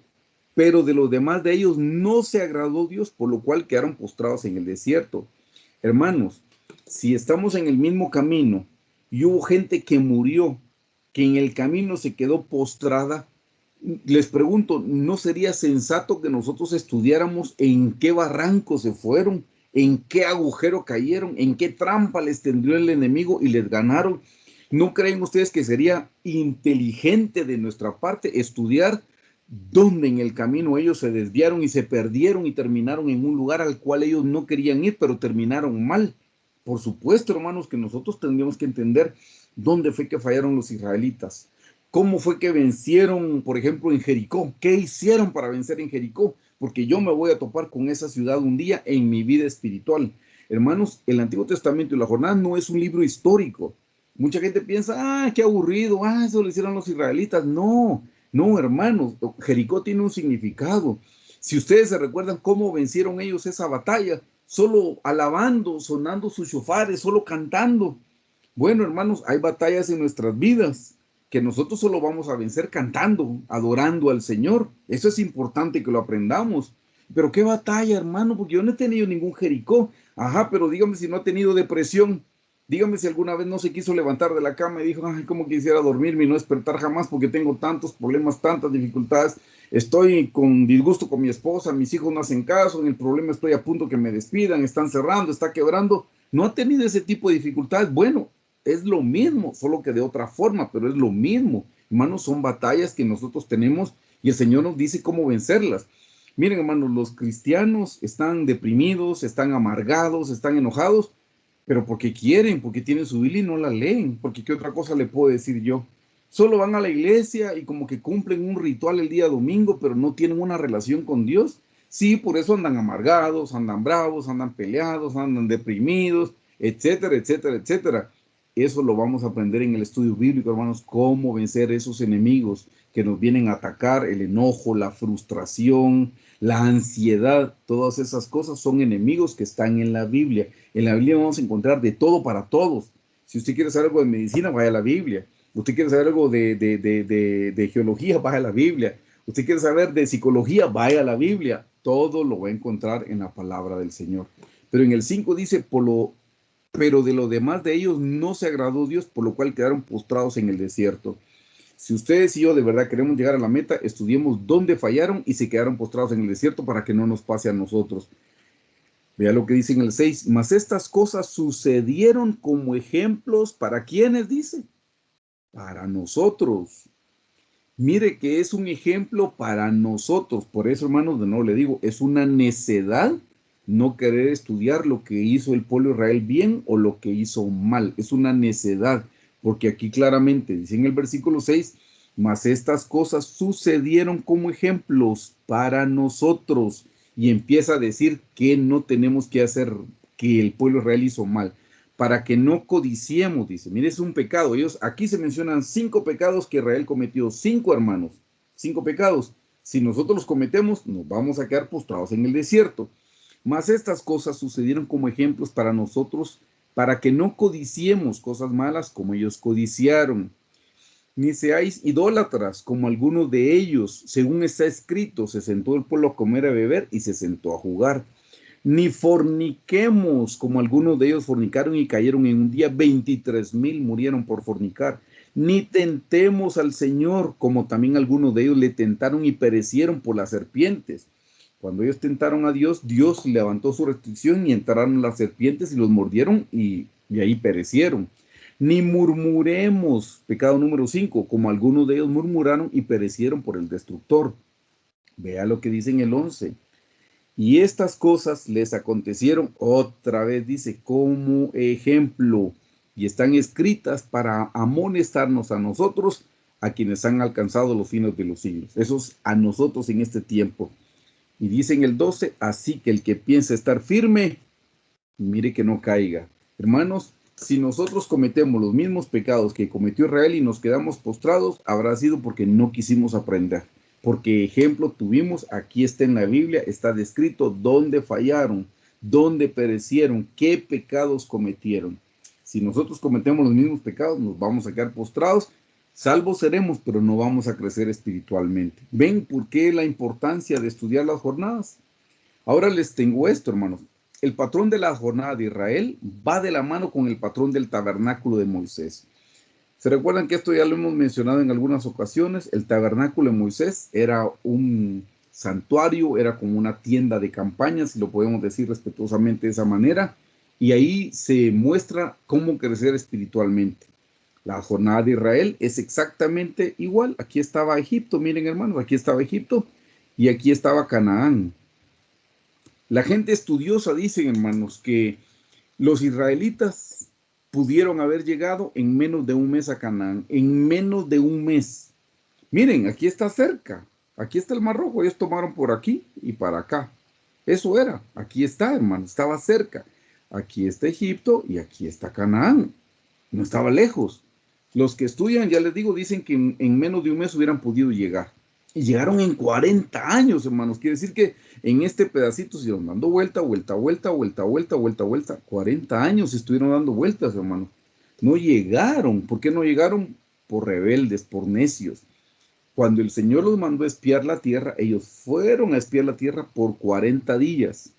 Speaker 2: Pero de los demás de ellos no se agradó Dios, por lo cual quedaron postrados en el desierto. Hermanos, si estamos en el mismo camino y hubo gente que murió, que en el camino se quedó postrada, les pregunto, ¿no sería sensato que nosotros estudiáramos en qué barranco se fueron, en qué agujero cayeron, en qué trampa les tendió el enemigo y les ganaron? ¿No creen ustedes que sería inteligente de nuestra parte estudiar dónde en el camino ellos se desviaron y se perdieron y terminaron en un lugar al cual ellos no querían ir, pero terminaron mal? Por supuesto, hermanos, que nosotros tendríamos que entender dónde fue que fallaron los israelitas. ¿Cómo fue que vencieron, por ejemplo, en Jericó? ¿Qué hicieron para vencer en Jericó? Porque yo me voy a topar con esa ciudad un día en mi vida espiritual. Hermanos, el Antiguo Testamento y la Jornada no es un libro histórico. Mucha gente piensa, qué aburrido, eso lo hicieron los israelitas. No, hermanos, Jericó tiene un significado. Si ustedes se recuerdan cómo vencieron ellos esa batalla, solo alabando, sonando sus shofares, solo cantando. Bueno, hermanos, hay batallas en nuestras vidas que nosotros solo vamos a vencer cantando, adorando al Señor. Eso es importante que lo aprendamos. Pero qué batalla, hermano, porque yo no he tenido ningún Jericó. Pero dígame si no ha tenido depresión. Dígame si alguna vez no se quiso levantar de la cama y dijo, cómo quisiera dormirme y no despertar jamás porque tengo tantos problemas, tantas dificultades. Estoy con disgusto con mi esposa, mis hijos no hacen caso, en el problema estoy a punto que me despidan, están cerrando, está quebrando. ¿No ha tenido ese tipo de dificultades? Bueno, es lo mismo, solo que de otra forma, pero es lo mismo. Hermanos, son batallas que nosotros tenemos y el Señor nos dice cómo vencerlas. Miren, hermanos, los cristianos están deprimidos, están amargados, están enojados, pero porque quieren, porque tienen su Biblia y no la leen, porque ¿qué otra cosa le puedo decir yo? Solo van a la iglesia y como que cumplen un ritual el día domingo, pero no tienen una relación con Dios. Sí, por eso andan amargados, andan bravos, andan peleados, andan deprimidos, etcétera, etcétera, etcétera. Eso lo vamos a aprender en el estudio bíblico, hermanos, cómo vencer esos enemigos que nos vienen a atacar, el enojo, la frustración, la ansiedad, todas esas cosas son enemigos que están en la Biblia. En la Biblia vamos a encontrar de todo para todos. Si usted quiere saber algo de medicina, vaya a la Biblia. Usted quiere saber algo de geología, vaya a la Biblia. Usted quiere saber de psicología, vaya a la Biblia. Todo lo va a encontrar en la palabra del Señor. Pero en el 5 dice, pero de lo demás de ellos no se agradó Dios, por lo cual quedaron postrados en el desierto. Si ustedes y yo de verdad queremos llegar a la meta, estudiemos dónde fallaron y se quedaron postrados en el desierto para que no nos pase a nosotros. Vea lo que dice en el 6. Mas estas cosas sucedieron como ejemplos para quienes, dice, para nosotros. Mire que es un ejemplo para nosotros. Por eso, hermanos, de nuevo le digo, es una necedad no querer estudiar lo que hizo el pueblo de Israel bien o lo que hizo mal. Es una necedad, porque aquí claramente dice en el versículo 6, mas estas cosas sucedieron como ejemplos para nosotros. Y empieza a decir que no tenemos que hacer, que el pueblo de Israel hizo mal. Para que no codiciemos, dice. Mire, es un pecado. Aquí se mencionan 5 pecados que Israel cometió. 5, hermanos. 5 pecados. Si nosotros los cometemos, nos vamos a quedar postrados en el desierto. Mas estas cosas sucedieron como ejemplos para nosotros, para que no codiciemos cosas malas como ellos codiciaron. Ni seáis idólatras como algunos de ellos, según está escrito, se sentó el pueblo a comer, a beber y se sentó a jugar. Ni forniquemos como algunos de ellos fornicaron y cayeron en un día, 23,000 murieron por fornicar. Ni tentemos al Señor como también algunos de ellos le tentaron y perecieron por las serpientes. Cuando ellos tentaron a Dios, Dios levantó su restricción y entraron las serpientes y los mordieron y ahí perecieron. Ni murmuremos, pecado número 5, como algunos de ellos murmuraron y perecieron por el destructor. Vea lo que dice en el 11. Y estas cosas les acontecieron, otra vez dice, como ejemplo, y están escritas para amonestarnos a nosotros, a quienes han alcanzado los fines de los siglos. Eso es a nosotros en este tiempo. Y dice en el 12, así que el que piensa estar firme, mire que no caiga. Hermanos, si nosotros cometemos los mismos pecados que cometió Israel y nos quedamos postrados, habrá sido porque no quisimos aprender. Porque ejemplo tuvimos, aquí está en la Biblia, está descrito dónde fallaron, dónde perecieron, qué pecados cometieron. Si nosotros cometemos los mismos pecados, nos vamos a quedar postrados, salvos seremos, pero no vamos a crecer espiritualmente. ¿Ven por qué la importancia de estudiar las jornadas? Ahora les tengo esto, hermanos. El patrón de la jornada de Israel va de la mano con el patrón del tabernáculo de Moisés. ¿Se recuerdan que esto ya lo hemos mencionado en algunas ocasiones? El tabernáculo de Moisés era un santuario, era como una tienda de campaña, si lo podemos decir respetuosamente de esa manera, y ahí se muestra cómo crecer espiritualmente. La jornada de Israel es exactamente igual. Aquí estaba Egipto, miren hermanos, aquí estaba Egipto y aquí estaba Canaán. La gente estudiosa dice, hermanos, que los israelitas pudieron haber llegado en menos de un mes a Canaán, en menos de un mes. Miren, aquí está cerca, aquí está el Mar Rojo, ellos tomaron por aquí y para acá. Eso era, aquí está, hermano, estaba cerca. Aquí está Egipto y aquí está Canaán. No estaba lejos. Los que estudian, ya les digo, dicen que en menos de un mes hubieran podido llegar. Y llegaron en 40 años, hermanos. Quiere decir que en este pedacito se iban dando vuelta. 40 años estuvieron dando vueltas, hermanos. No llegaron. ¿Por qué no llegaron? Por rebeldes, por necios. Cuando el Señor los mandó a espiar la tierra, ellos fueron a espiar la tierra por 40 días.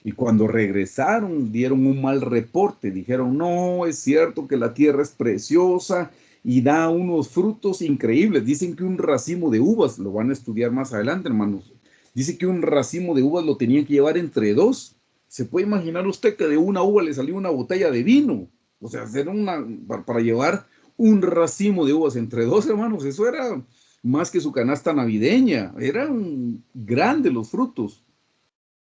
Speaker 2: Y cuando regresaron, dieron un mal reporte. Dijeron, no, es cierto que la tierra es preciosa y da unos frutos increíbles. Dicen que un racimo de uvas, lo van a estudiar más adelante, hermanos. Dice que un racimo de uvas lo tenían que llevar entre 2. ¿Se puede imaginar usted que de una uva le salió una botella de vino? O sea, para llevar un racimo de uvas entre 2, hermanos, eso era más que su canasta navideña. Eran grandes los frutos.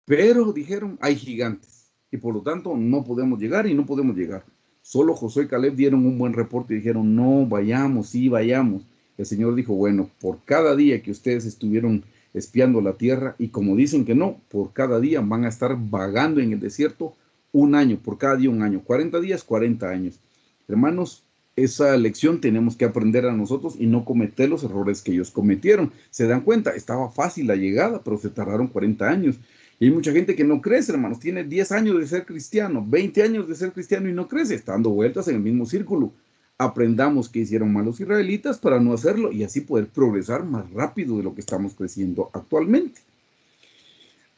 Speaker 2: Pero dijeron, hay gigantes. Y por lo tanto no podemos llegar y no podemos llegar. Solo Josué y Caleb dieron un buen reporte y dijeron, no, vayamos, sí, vayamos. El Señor dijo, bueno, por cada día que ustedes estuvieron espiando la tierra, y como dicen que no, por cada día van a estar vagando en el desierto un año, por cada día un año, 40 días, 40 años. Hermanos, esa lección tenemos que aprender a nosotros y no cometer los errores que ellos cometieron. ¿Se dan cuenta? Estaba fácil la llegada, pero se tardaron 40 años. Y hay mucha gente que no crece, hermanos. Tiene 10 años de ser cristiano, 20 años de ser cristiano y no crece. Está dando vueltas en el mismo círculo. Aprendamos qué hicieron mal los israelitas para no hacerlo y así poder progresar más rápido de lo que estamos creciendo actualmente.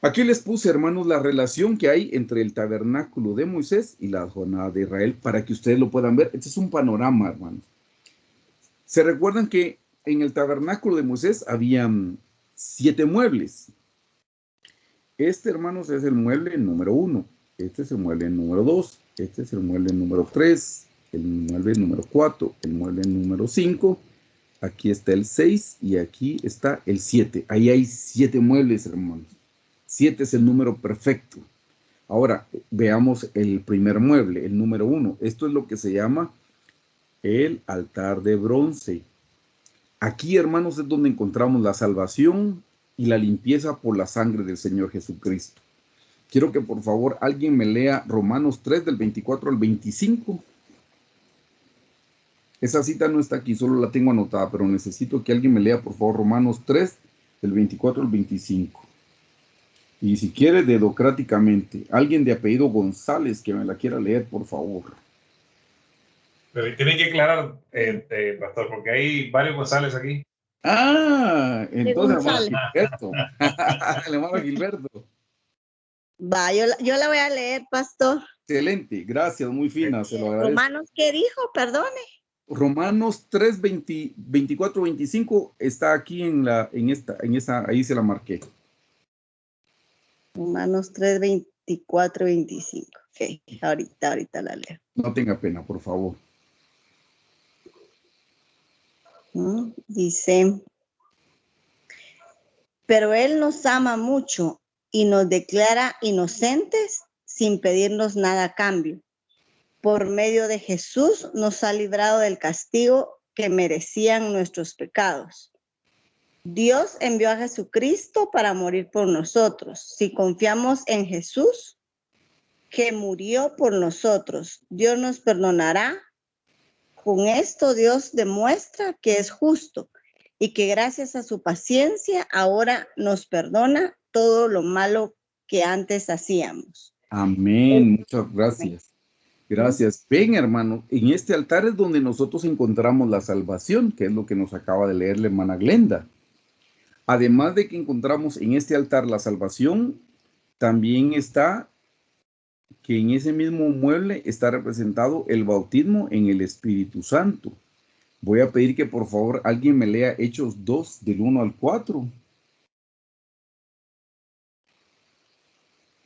Speaker 2: Aquí les puse, hermanos, la relación que hay entre el tabernáculo de Moisés y la jornada de Israel para que ustedes lo puedan ver. Este es un panorama, hermanos. Se recuerdan que en el tabernáculo de Moisés habían 7 muebles. Este, hermanos, es el mueble número 1. Este es el mueble número 2. Este es el mueble número 3. El mueble número 4. El mueble número 5. Aquí está el 6 y aquí está el 7. Ahí hay 7 muebles, hermanos. 7 es el número perfecto. Ahora, veamos el primer mueble, el número 1. Esto es lo que se llama el altar de bronce. Aquí, hermanos, es donde encontramos la salvación y la limpieza por la sangre del Señor Jesucristo. Quiero que por favor alguien me lea Romanos 3 del 24 al 25. Esa cita no está aquí, solo la tengo anotada, pero necesito que alguien me lea por favor Romanos 3 del 24 al 25. Y si quiere, dedocráticamente, alguien de apellido González que me la quiera leer, por favor.
Speaker 1: Pero tiene que aclarar, pastor, porque hay varios González aquí.
Speaker 2: Ah, entonces hermano
Speaker 5: González.
Speaker 2: Gilberto. El hermano Gilberto.
Speaker 5: Va, yo la voy a leer, pastor.
Speaker 2: Excelente, gracias, muy fina, se lo agradezco.
Speaker 5: Romanos, ¿qué dijo? Perdone.
Speaker 2: Romanos 3, 24, 25 está aquí en esta, ahí se la marqué.
Speaker 5: Romanos 3, 24, 25. Ok, ahorita la leo.
Speaker 2: No tenga pena, por favor.
Speaker 5: Dice, pero Él nos ama mucho y nos declara inocentes sin pedirnos nada a cambio. Por medio de Jesús nos ha librado del castigo que merecían nuestros pecados. Dios envió a Jesucristo para morir por nosotros. Si confiamos en Jesús, que murió por nosotros, Dios nos perdonará. Con esto Dios demuestra que es justo y que gracias a su paciencia ahora nos perdona todo lo malo que antes hacíamos.
Speaker 2: Amén, muchas gracias. Gracias. Ven, hermano, en este altar es donde nosotros encontramos la salvación, que es lo que nos acaba de leer la hermana Glenda. Además de que encontramos en este altar la salvación, también está que en ese mismo mueble está representado el bautismo en el Espíritu Santo. Voy a pedir que por favor alguien me lea Hechos 2 del 1 al 4.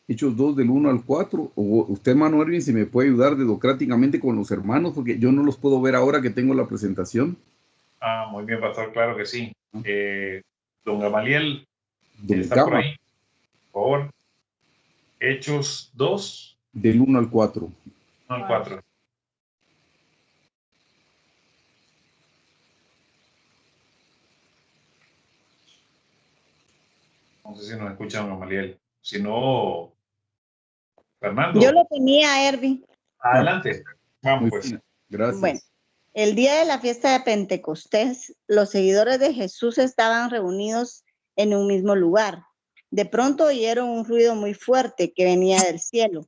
Speaker 2: Hechos 2 del 1 al 4. O usted, hermano Erwin, si me puede ayudar dedocráticamente con los hermanos, porque yo no los puedo ver ahora que tengo la presentación.
Speaker 1: Ah, muy bien, pastor, claro que sí. Don Gamaliel,
Speaker 2: Don
Speaker 1: ¿está
Speaker 2: Gama,
Speaker 1: por ahí? Por favor. Hechos 2.
Speaker 2: del 1 al 4.
Speaker 1: 1 al 4. No sé si nos escuchan, Gamaliel. Si no, Fernando.
Speaker 5: Yo lo tenía, Erwin.
Speaker 1: Adelante. Vamos,
Speaker 2: Muy
Speaker 1: pues.
Speaker 2: fina. Gracias.
Speaker 5: Bueno, el día de la fiesta de Pentecostés, los seguidores de Jesús estaban reunidos en un mismo lugar. De pronto oyeron un ruido muy fuerte que venía del cielo.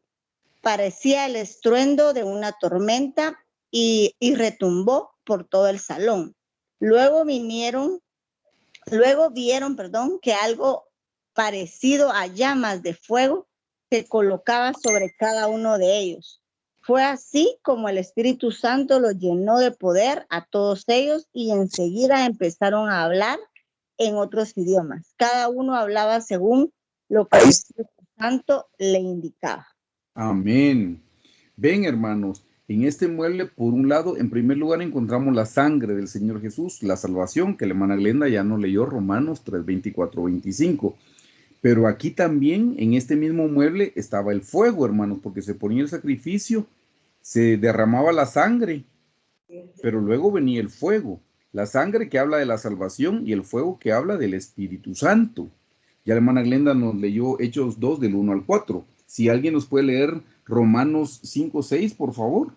Speaker 5: Parecía el estruendo de una tormenta y retumbó por todo el salón. Luego vieron, que algo parecido a llamas de fuego se colocaba sobre cada uno de ellos. Fue así como el Espíritu Santo los llenó de poder a todos ellos y enseguida empezaron a hablar en otros idiomas. Cada uno hablaba según lo que el Espíritu Santo le indicaba.
Speaker 2: Amén. Ven, hermanos, En este mueble, por un lado, en primer lugar, encontramos la sangre del Señor Jesús, la salvación, que la hermana Glenda ya nos leyó, Romanos 3, 24, 25. Pero aquí también, en este mismo mueble, estaba el fuego, hermanos, porque se ponía el sacrificio, se derramaba la sangre, pero luego venía el fuego. La sangre que habla de la salvación y el fuego que habla del Espíritu Santo. Ya la hermana Glenda nos leyó Hechos 2 del 1 al 4. Si alguien nos puede leer Romanos 5, 6, por favor.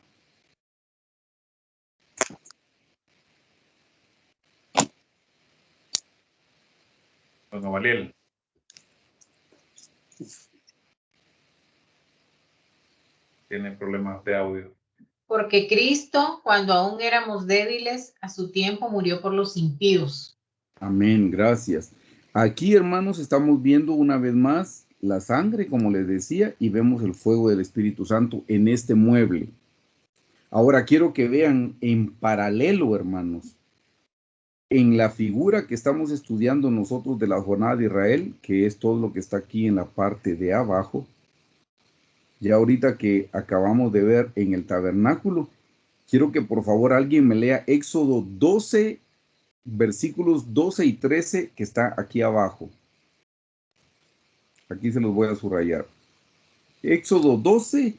Speaker 1: Don Gamaliel. Tiene problemas de audio.
Speaker 3: Porque Cristo, cuando aún éramos débiles, a su tiempo murió por los impíos.
Speaker 2: Amén, gracias. Aquí, hermanos, estamos viendo una vez más la sangre, como les decía, y vemos el fuego del Espíritu Santo en este mueble. Ahora quiero que vean en paralelo, hermanos, en la figura que estamos estudiando nosotros de la jornada de Israel, que es todo lo que está aquí en la parte de abajo. Ya ahorita que acabamos de ver en el tabernáculo, quiero que por favor alguien me lea Éxodo 12, versículos 12 y 13 que está aquí abajo. Aquí se los voy a subrayar. Éxodo 12,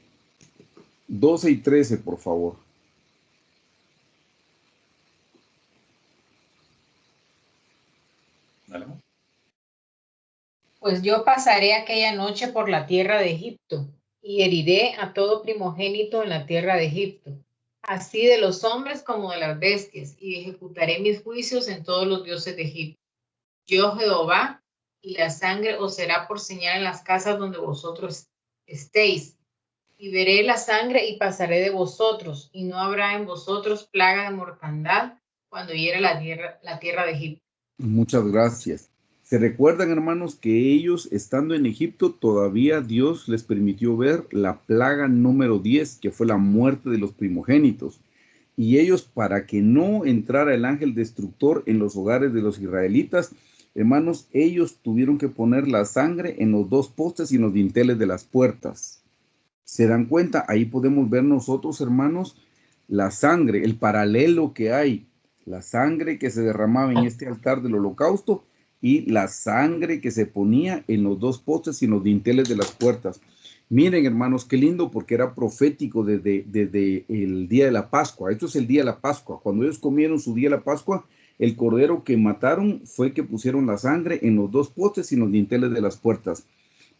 Speaker 2: 12 y 13, por favor.
Speaker 1: Dale.
Speaker 3: Pues yo pasaré aquella noche por la tierra de Egipto y heriré a todo primogénito en la tierra de Egipto, así de los hombres como de las bestias, y ejecutaré mis juicios en todos los dioses de Egipto. Yo Jehová, y la sangre os será por señal en las casas donde vosotros estéis. Y veré la sangre y pasaré de vosotros, y no habrá en vosotros plaga de mortandad cuando hiera la tierra de Egipto.
Speaker 2: Muchas gracias. Se recuerdan, hermanos, que ellos, estando en Egipto, todavía Dios les permitió ver la plaga número 10, que fue la muerte de los primogénitos. Y ellos, para que no entrara el ángel destructor en los hogares de los israelitas, hermanos, ellos tuvieron que poner la sangre en los dos postes y en los dinteles de las puertas. ¿Se dan cuenta? Ahí podemos ver nosotros, hermanos, la sangre, el paralelo que hay, la sangre que se derramaba en este altar del holocausto y la sangre que se ponía en los dos postes y en los dinteles de las puertas. Miren, hermanos, qué lindo, porque era profético desde el día de la Pascua. Esto es el día de la Pascua. Cuando ellos comieron su día de la Pascua, el cordero que mataron fue que pusieron la sangre en los dos postes y en los dinteles de las puertas.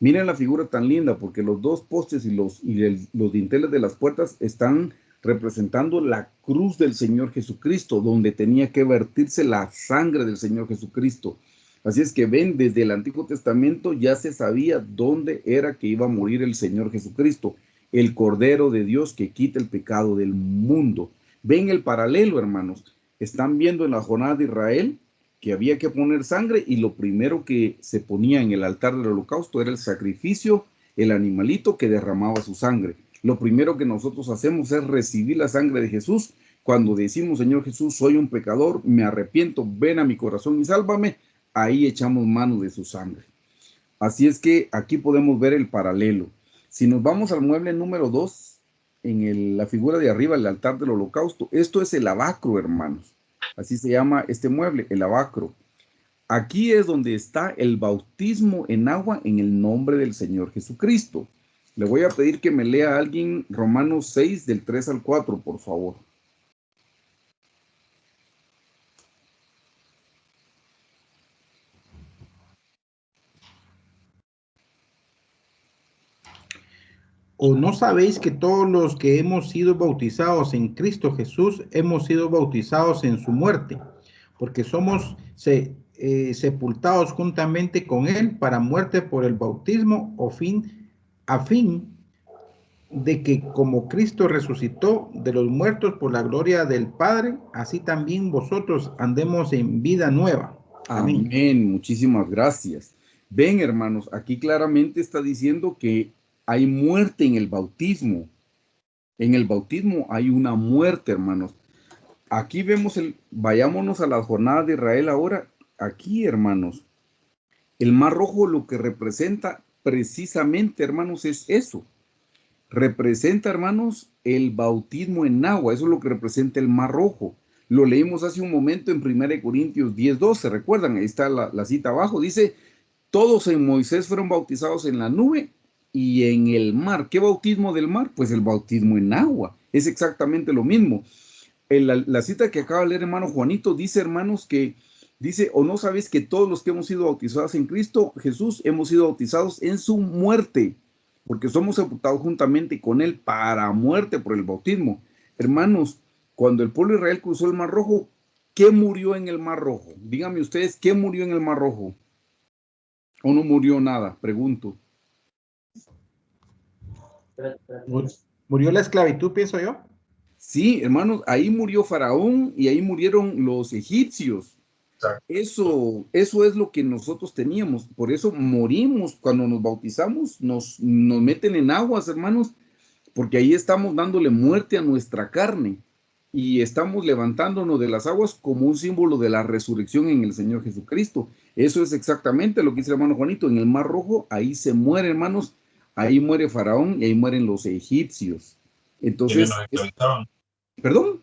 Speaker 2: Miren la figura tan linda, porque los dos postes y los dinteles de las puertas están representando la cruz del Señor Jesucristo, donde tenía que vertirse la sangre del Señor Jesucristo. Así es que ven, desde el Antiguo Testamento ya se sabía dónde era que iba a morir el Señor Jesucristo, el Cordero de Dios que quita el pecado del mundo. Ven el paralelo, hermanos. Están viendo en la jornada de Israel que había que poner sangre, y lo primero que se ponía en el altar del holocausto era el sacrificio, el animalito que derramaba su sangre. Lo primero que nosotros hacemos es recibir la sangre de Jesús. Cuando decimos, Señor Jesús, soy un pecador, me arrepiento, ven a mi corazón y sálvame, ahí echamos mano de su sangre. Así es que aquí podemos ver el paralelo. Si nos vamos al mueble número 2, en la figura de arriba, el altar del holocausto, esto es el lavacro, hermanos. Así se llama este mueble, el lavacro. Aquí es donde está el bautismo en agua en el nombre del Señor Jesucristo. Le voy a pedir que me lea a alguien Romanos 6 del 3 al 4, por favor.
Speaker 4: ¿O no sabéis que todos los que hemos sido bautizados en Cristo Jesús hemos sido bautizados en su muerte? Porque somos sepultados juntamente con él para muerte por el bautismo, a fin de que como Cristo resucitó de los muertos por la gloria del Padre, así también vosotros andemos en vida nueva. Amén.
Speaker 2: Amén. Muchísimas gracias. Ven, hermanos, aquí claramente está diciendo que hay muerte en el bautismo. En el bautismo hay una muerte, hermanos. Aquí vemos vayámonos a la jornada de Israel ahora. Aquí, hermanos, el mar rojo lo que representa precisamente, hermanos, es eso. representa, hermanos, el bautismo en agua. Eso es lo que representa el Mar Rojo. Lo leímos hace un momento en 1 Corintios 10:12, ¿recuerdan? Ahí está la cita abajo. Dice, todos en Moisés fueron bautizados en la nube y en el mar. ¿Qué bautismo del mar? Pues el bautismo en agua. Es exactamente lo mismo. La cita que acaba de leer hermano Juanito dice, hermanos, que dice, o no sabéis que todos los que hemos sido bautizados en Cristo Jesús hemos sido bautizados en su muerte, porque somos sepultados juntamente con él para muerte por el bautismo. Hermanos, cuando el pueblo de Israel cruzó el Mar Rojo, ¿qué murió en el Mar Rojo? Díganme ustedes, ¿qué murió en el Mar Rojo? ¿O no murió nada? Pregunto.
Speaker 4: Murió la esclavitud, pienso yo.
Speaker 2: Sí, hermanos, ahí murió Faraón y ahí murieron los egipcios. Eso es lo que nosotros teníamos. Por eso morimos cuando nos bautizamos, nos meten en aguas, hermanos, porque ahí estamos dándole muerte a nuestra carne y estamos levantándonos de las aguas como un símbolo de la resurrección en el Señor Jesucristo. Eso es exactamente lo que dice el hermano Juanito. En el Mar Rojo, ahí se muere, hermanos, ahí muere Faraón y ahí mueren los egipcios. Entonces, ¿perdón?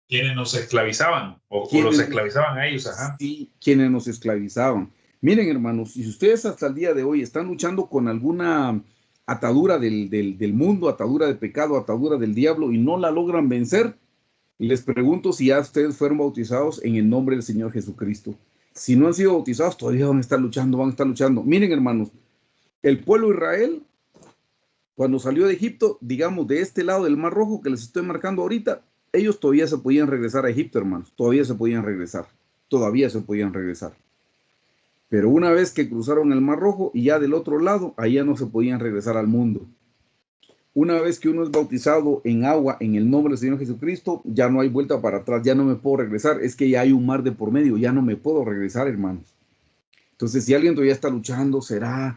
Speaker 1: Quienes nos esclavizaban o los esclavizaban a ellos. Ajá.
Speaker 2: Sí, quienes nos esclavizaban. Miren, hermanos, si ustedes hasta el día de hoy están luchando con alguna atadura del mundo, atadura de pecado, atadura del diablo y no la logran vencer, les pregunto si ya ustedes fueron bautizados en el nombre del Señor Jesucristo. Si no han sido bautizados, todavía van a estar luchando, Miren, hermanos, el pueblo de Israel, cuando salió de Egipto, digamos, de este lado del Mar Rojo que les estoy marcando ahorita, ellos todavía se podían regresar a Egipto, hermanos. Todavía se podían regresar. Pero una vez que cruzaron el Mar Rojo y ya del otro lado, allá no se podían regresar al mundo. Una vez que uno es bautizado en agua en el nombre del Señor Jesucristo, ya no hay vuelta para atrás, ya no me puedo regresar. Es que ya hay un mar de por medio, ya no me puedo regresar, hermanos. Entonces, si alguien todavía está luchando, ¿será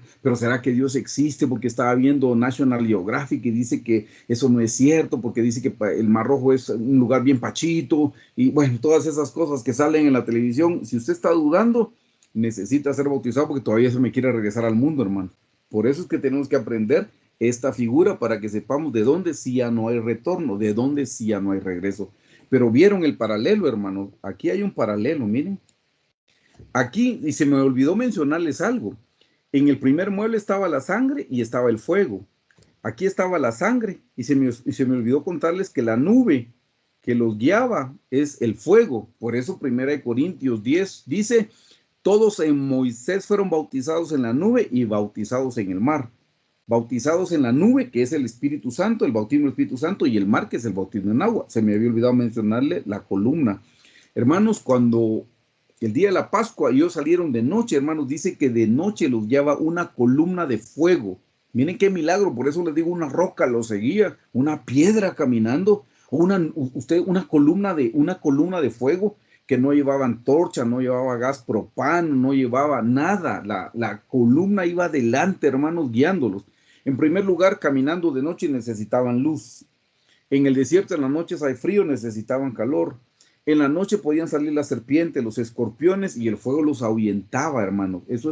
Speaker 2: que Dios existe? Porque estaba viendo National Geographic y dice que eso no es cierto, porque dice que el Mar Rojo es un lugar bien pachito, y bueno, todas esas cosas que salen en la televisión. Si usted está dudando, necesita ser bautizado porque todavía se me quiere regresar al mundo, hermano. Por eso es que tenemos que aprender esta figura para que sepamos de dónde sí ya no hay retorno, de dónde sí ya no hay regreso. Pero vieron el paralelo, hermano. Aquí hay un paralelo, miren. Aquí, y se me olvidó mencionarles algo, en el primer mueble estaba la sangre y estaba el fuego. Aquí estaba la sangre y se me olvidó contarles que la nube que los guiaba es el fuego. Por eso 1 Corintios 10 dice, todos en Moisés fueron bautizados en la nube y bautizados en el mar. Bautizados en la nube, que es el Espíritu Santo, el bautismo del Espíritu Santo, y el mar, que es el bautismo en agua. Se me había olvidado mencionarle la columna. Hermanos, cuando el día de la Pascua ellos salieron de noche, hermanos, dice que de noche los guiaba una columna de fuego. Miren qué milagro, por eso les digo, una roca los seguía, una piedra caminando, una columna de fuego que no llevaba antorcha, no llevaba gas propano, no llevaba nada. La columna iba adelante, hermanos, guiándolos. En primer lugar, caminando de noche necesitaban luz. En el desierto en las noches hay frío, necesitaban calor. En la noche podían salir las serpientes, los escorpiones y el fuego los ahuyentaba, hermano. Eso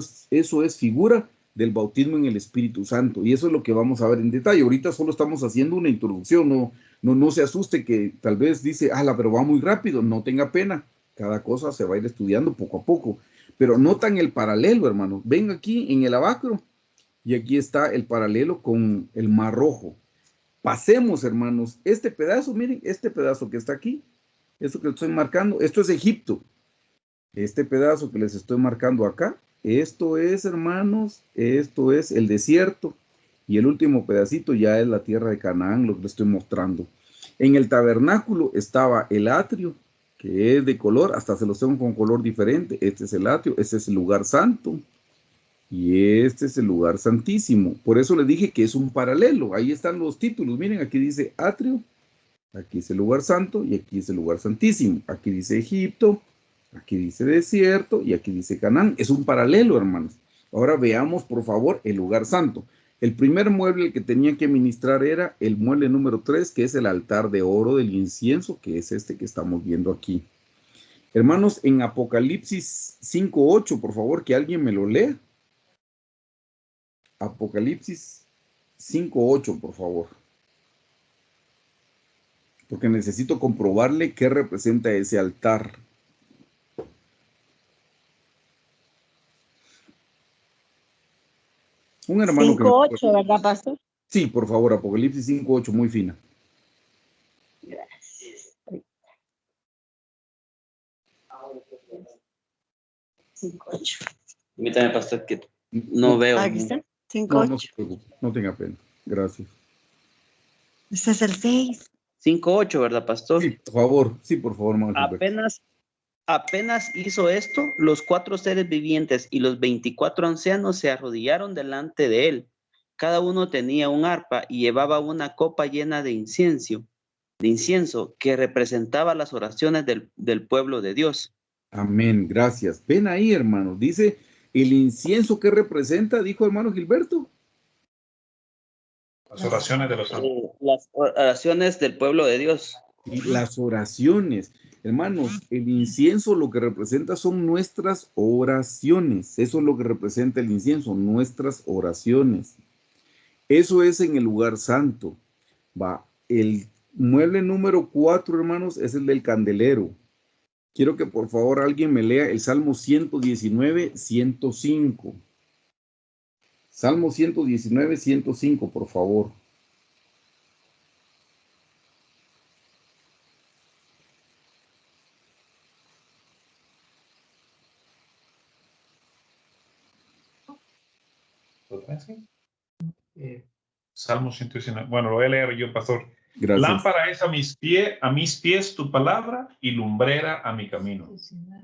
Speaker 2: es figura del bautismo en el Espíritu Santo y eso es lo que vamos a ver en detalle. Ahorita solo estamos haciendo una introducción, no se asuste que tal vez dice, pero va muy rápido, no tenga pena. Cada cosa se va a ir estudiando poco a poco. Pero notan el paralelo, hermano. Ven aquí en el Abacro y aquí está el paralelo con el Mar Rojo. Pasemos, hermanos, este pedazo, miren, este pedazo que está aquí, esto que estoy marcando, esto es Egipto. Este pedazo que les estoy marcando acá, esto es, hermanos, esto es el desierto. Y el último pedacito ya es la tierra de Canaán, lo que les estoy mostrando. En el tabernáculo estaba el atrio, que es de color, hasta se los tengo con color diferente. Este es el atrio, este es el lugar santo. Y este es el lugar santísimo. Por eso les dije que es un paralelo. Ahí están los títulos. Miren, aquí dice atrio. Aquí es el lugar santo y aquí es el lugar santísimo. Aquí dice Egipto, aquí dice desierto y aquí dice Canaán. Es un paralelo, hermanos. Ahora veamos, por favor, el lugar santo. El primer mueble que tenía que ministrar era el mueble número 3, que es el altar de oro del incienso, que es este que estamos viendo aquí. Hermanos, en Apocalipsis 5:8, por favor, que alguien me lo lea. Apocalipsis 5:8, por favor. Porque necesito comprobarle qué representa ese altar. Un hermano
Speaker 5: 5:8, ¿verdad, pastor?
Speaker 2: Sí, por favor, Apocalipsis 5:8, muy fina.
Speaker 5: Gracias. 5:8.
Speaker 6: Permítame, pastor, que no veo.
Speaker 5: Aquí está.
Speaker 2: No,
Speaker 5: 5:8.
Speaker 2: no se preocupe, no tenga pena. Gracias.
Speaker 5: Este es el 6.
Speaker 6: 5:8, ¿verdad, pastor?
Speaker 2: Sí, por favor, hermano Gilberto.
Speaker 6: Apenas hizo esto, los 4 seres vivientes y los 24 ancianos se arrodillaron delante de él. Cada uno tenía un arpa y llevaba una copa llena de incienso que representaba las oraciones del pueblo de Dios.
Speaker 2: Amén, gracias. Ven ahí, hermano. Dice, el incienso que representa, dijo hermano Gilberto.
Speaker 1: Las oraciones de los santos.
Speaker 6: Las oraciones del pueblo de Dios.
Speaker 2: Y las oraciones. Hermanos, el incienso lo que representa son nuestras oraciones. Eso es lo que representa el incienso, nuestras oraciones. Eso es en el lugar santo. Va, el mueble número 4, hermanos, es el del candelero. Quiero que por favor alguien me lea el Salmo 119, 105. Salmo 119, 105, por favor.
Speaker 1: Salmo 119. Bueno, lo voy a leer yo, pastor.
Speaker 2: Gracias.
Speaker 1: Lámpara es a mis pies tu palabra y lumbrera a mi camino.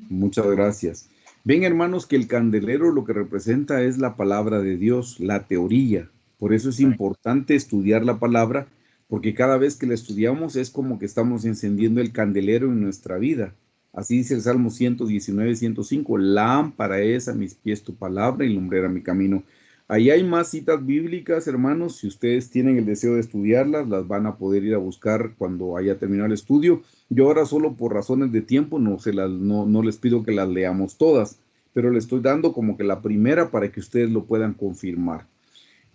Speaker 2: Muchas gracias. Ven, hermanos, que el candelero lo que representa es la palabra de Dios, la teoría. Por eso es importante estudiar la palabra, porque cada vez que la estudiamos es como que estamos encendiendo el candelero en nuestra vida. Así dice el Salmo 119, 105. Lámpara es a mis pies tu palabra y lumbrera mi camino. Ahí hay más citas bíblicas, hermanos. Si ustedes tienen el deseo de estudiarlas, las van a poder ir a buscar cuando haya terminado el estudio. Yo ahora solo por razones de tiempo no les pido que las leamos todas, pero les estoy dando como que la primera para que ustedes lo puedan confirmar.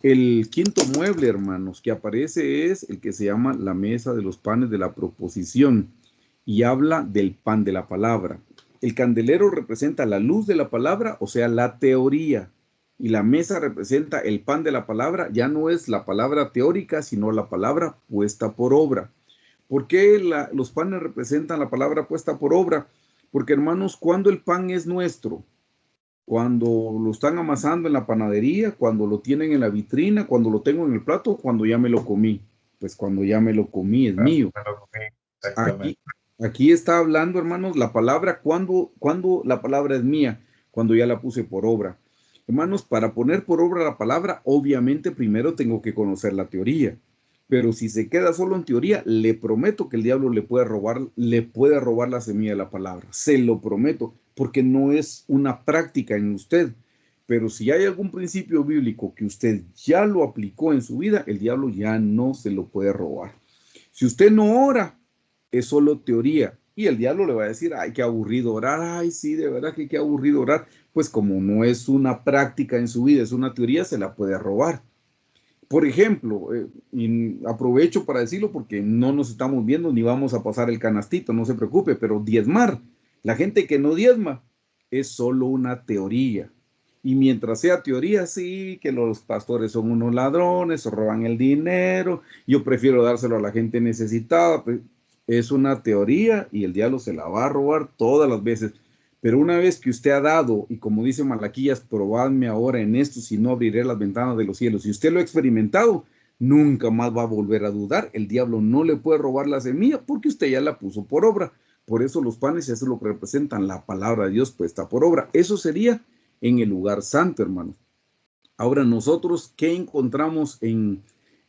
Speaker 2: El quinto mueble, hermanos, que aparece es el que se llama la mesa de los panes de la proposición y habla del pan de la palabra. El candelero representa la luz de la palabra, o sea, la teoría. Y la mesa representa el pan de la palabra, ya no es la palabra teórica, sino la palabra puesta por obra. ¿Por qué los panes representan la palabra puesta por obra? Porque, hermanos, cuando el pan es nuestro, cuando lo están amasando en la panadería, cuando lo tienen en la vitrina, cuando lo tengo en el plato, cuando ya me lo comí. Pues cuando ya me lo comí es mío. Aquí está hablando, hermanos, la palabra, cuando la palabra es mía, cuando ya la puse por obra. Hermanos, para poner por obra la palabra, obviamente primero tengo que conocer la teoría. Pero si se queda solo en teoría, le prometo que el diablo le puede robar la semilla de la palabra. Se lo prometo, porque no es una práctica en usted. Pero si hay algún principio bíblico que usted ya lo aplicó en su vida, el diablo ya no se lo puede robar. Si usted no ora, es solo teoría. Y el diablo le va a decir, ay, qué aburrido orar. Ay, sí, de verdad que qué aburrido orar. Pues como no es una práctica en su vida, es una teoría, se la puede robar. Por ejemplo, y aprovecho para decirlo porque no nos estamos viendo ni vamos a pasar el canastito, no se preocupe, pero diezmar, la gente que no diezma es solo una teoría. Y mientras sea teoría, sí, que los pastores son unos ladrones, roban el dinero, yo prefiero dárselo a la gente necesitada, pues, es una teoría y el diablo se la va a robar todas las veces. Pero una vez que usted ha dado, y como dice Malaquías, probadme ahora en esto, si no abriré las ventanas de los cielos. Si usted lo ha experimentado, nunca más va a volver a dudar. El diablo no le puede robar la semilla porque usted ya la puso por obra. Por eso los panes, eso es lo que representan, la palabra de Dios puesta por obra. Eso sería en el lugar santo, hermanos. Ahora nosotros, ¿qué encontramos en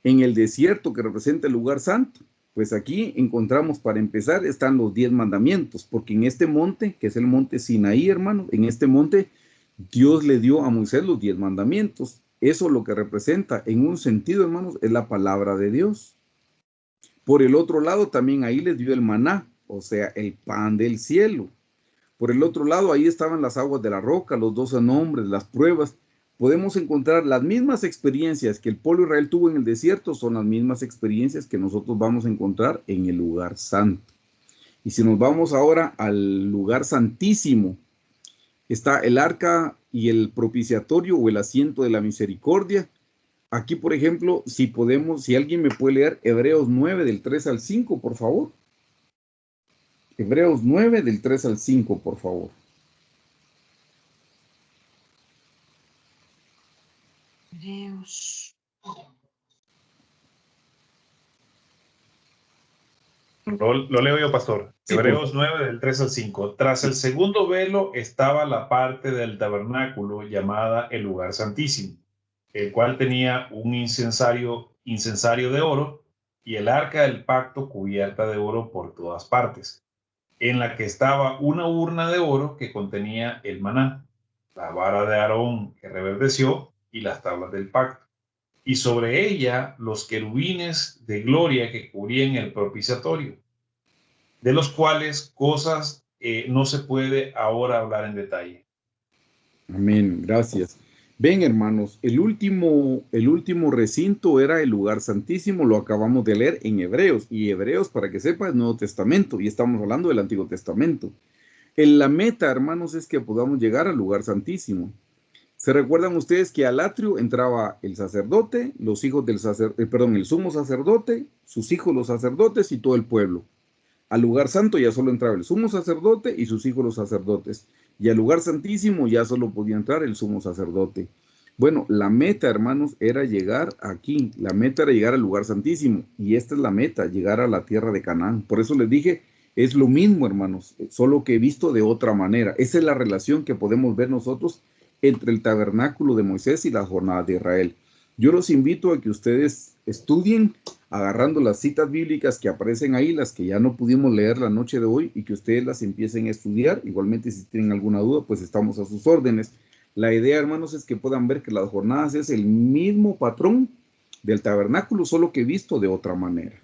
Speaker 2: el desierto que representa el lugar santo? Pues aquí encontramos, para empezar, están los 10 mandamientos, porque en este monte, que es el monte Sinaí, hermano, en este monte Dios le dio a Moisés los 10 mandamientos. Eso lo que representa, en un sentido, hermanos, es la palabra de Dios. Por el otro lado, también ahí les dio el maná, o sea, el pan del cielo. Por el otro lado, ahí estaban las aguas de la roca, los 12 nombres, las pruebas. podemos encontrar las mismas experiencias que el pueblo de Israel tuvo en el desierto, son las mismas experiencias que nosotros vamos a encontrar en el lugar santo. Y si nos vamos ahora al lugar santísimo, está el arca y el propiciatorio o el asiento de la misericordia. Aquí, por ejemplo, si alguien me puede leer Hebreos 9 del 3 al 5, por favor. Hebreos 9 del 3 al 5, por favor.
Speaker 3: Hebreos.
Speaker 1: Lo leo yo, pastor.
Speaker 2: Sí,
Speaker 1: Hebreos 9 del 3 al 5. Tras el segundo velo estaba la parte del tabernáculo llamada el lugar santísimo, el cual tenía un incensario de oro y el arca del pacto cubierta de oro por todas partes, en la que estaba una urna de oro que contenía el maná, la vara de Aarón que reverdeció y las tablas del pacto, y sobre ella los querubines de gloria que cubrían el propiciatorio, de los cuales cosas no se puede ahora hablar en detalle.
Speaker 2: Amén, gracias. Ven, hermanos, el último recinto era el lugar santísimo, lo acabamos de leer en Hebreos, y Hebreos, para que sepa, es Nuevo Testamento, y estamos hablando del Antiguo Testamento. La meta, hermanos, es que podamos llegar al lugar santísimo. ¿Se recuerdan ustedes que al atrio entraba el sacerdote, los hijos del el sumo sacerdote, sus hijos los sacerdotes y todo el pueblo? Al lugar santo ya solo entraba el sumo sacerdote y sus hijos los sacerdotes. Y al lugar santísimo ya solo podía entrar el sumo sacerdote. Bueno, la meta, hermanos, era llegar aquí. La meta era llegar al lugar santísimo. Y esta es la meta, llegar a la tierra de Canaán. Por eso les dije, es lo mismo, hermanos, solo que visto de otra manera. Esa es la relación que podemos ver nosotros entre el tabernáculo de Moisés y la jornada de Israel. Yo los invito a que ustedes estudien agarrando las citas bíblicas que aparecen ahí, las que ya no pudimos leer la noche de hoy, y que ustedes las empiecen a estudiar. Igualmente, si tienen alguna duda, pues estamos a sus órdenes. La idea, hermanos, es que puedan ver que las jornadas es el mismo patrón del tabernáculo, solo que visto de otra manera.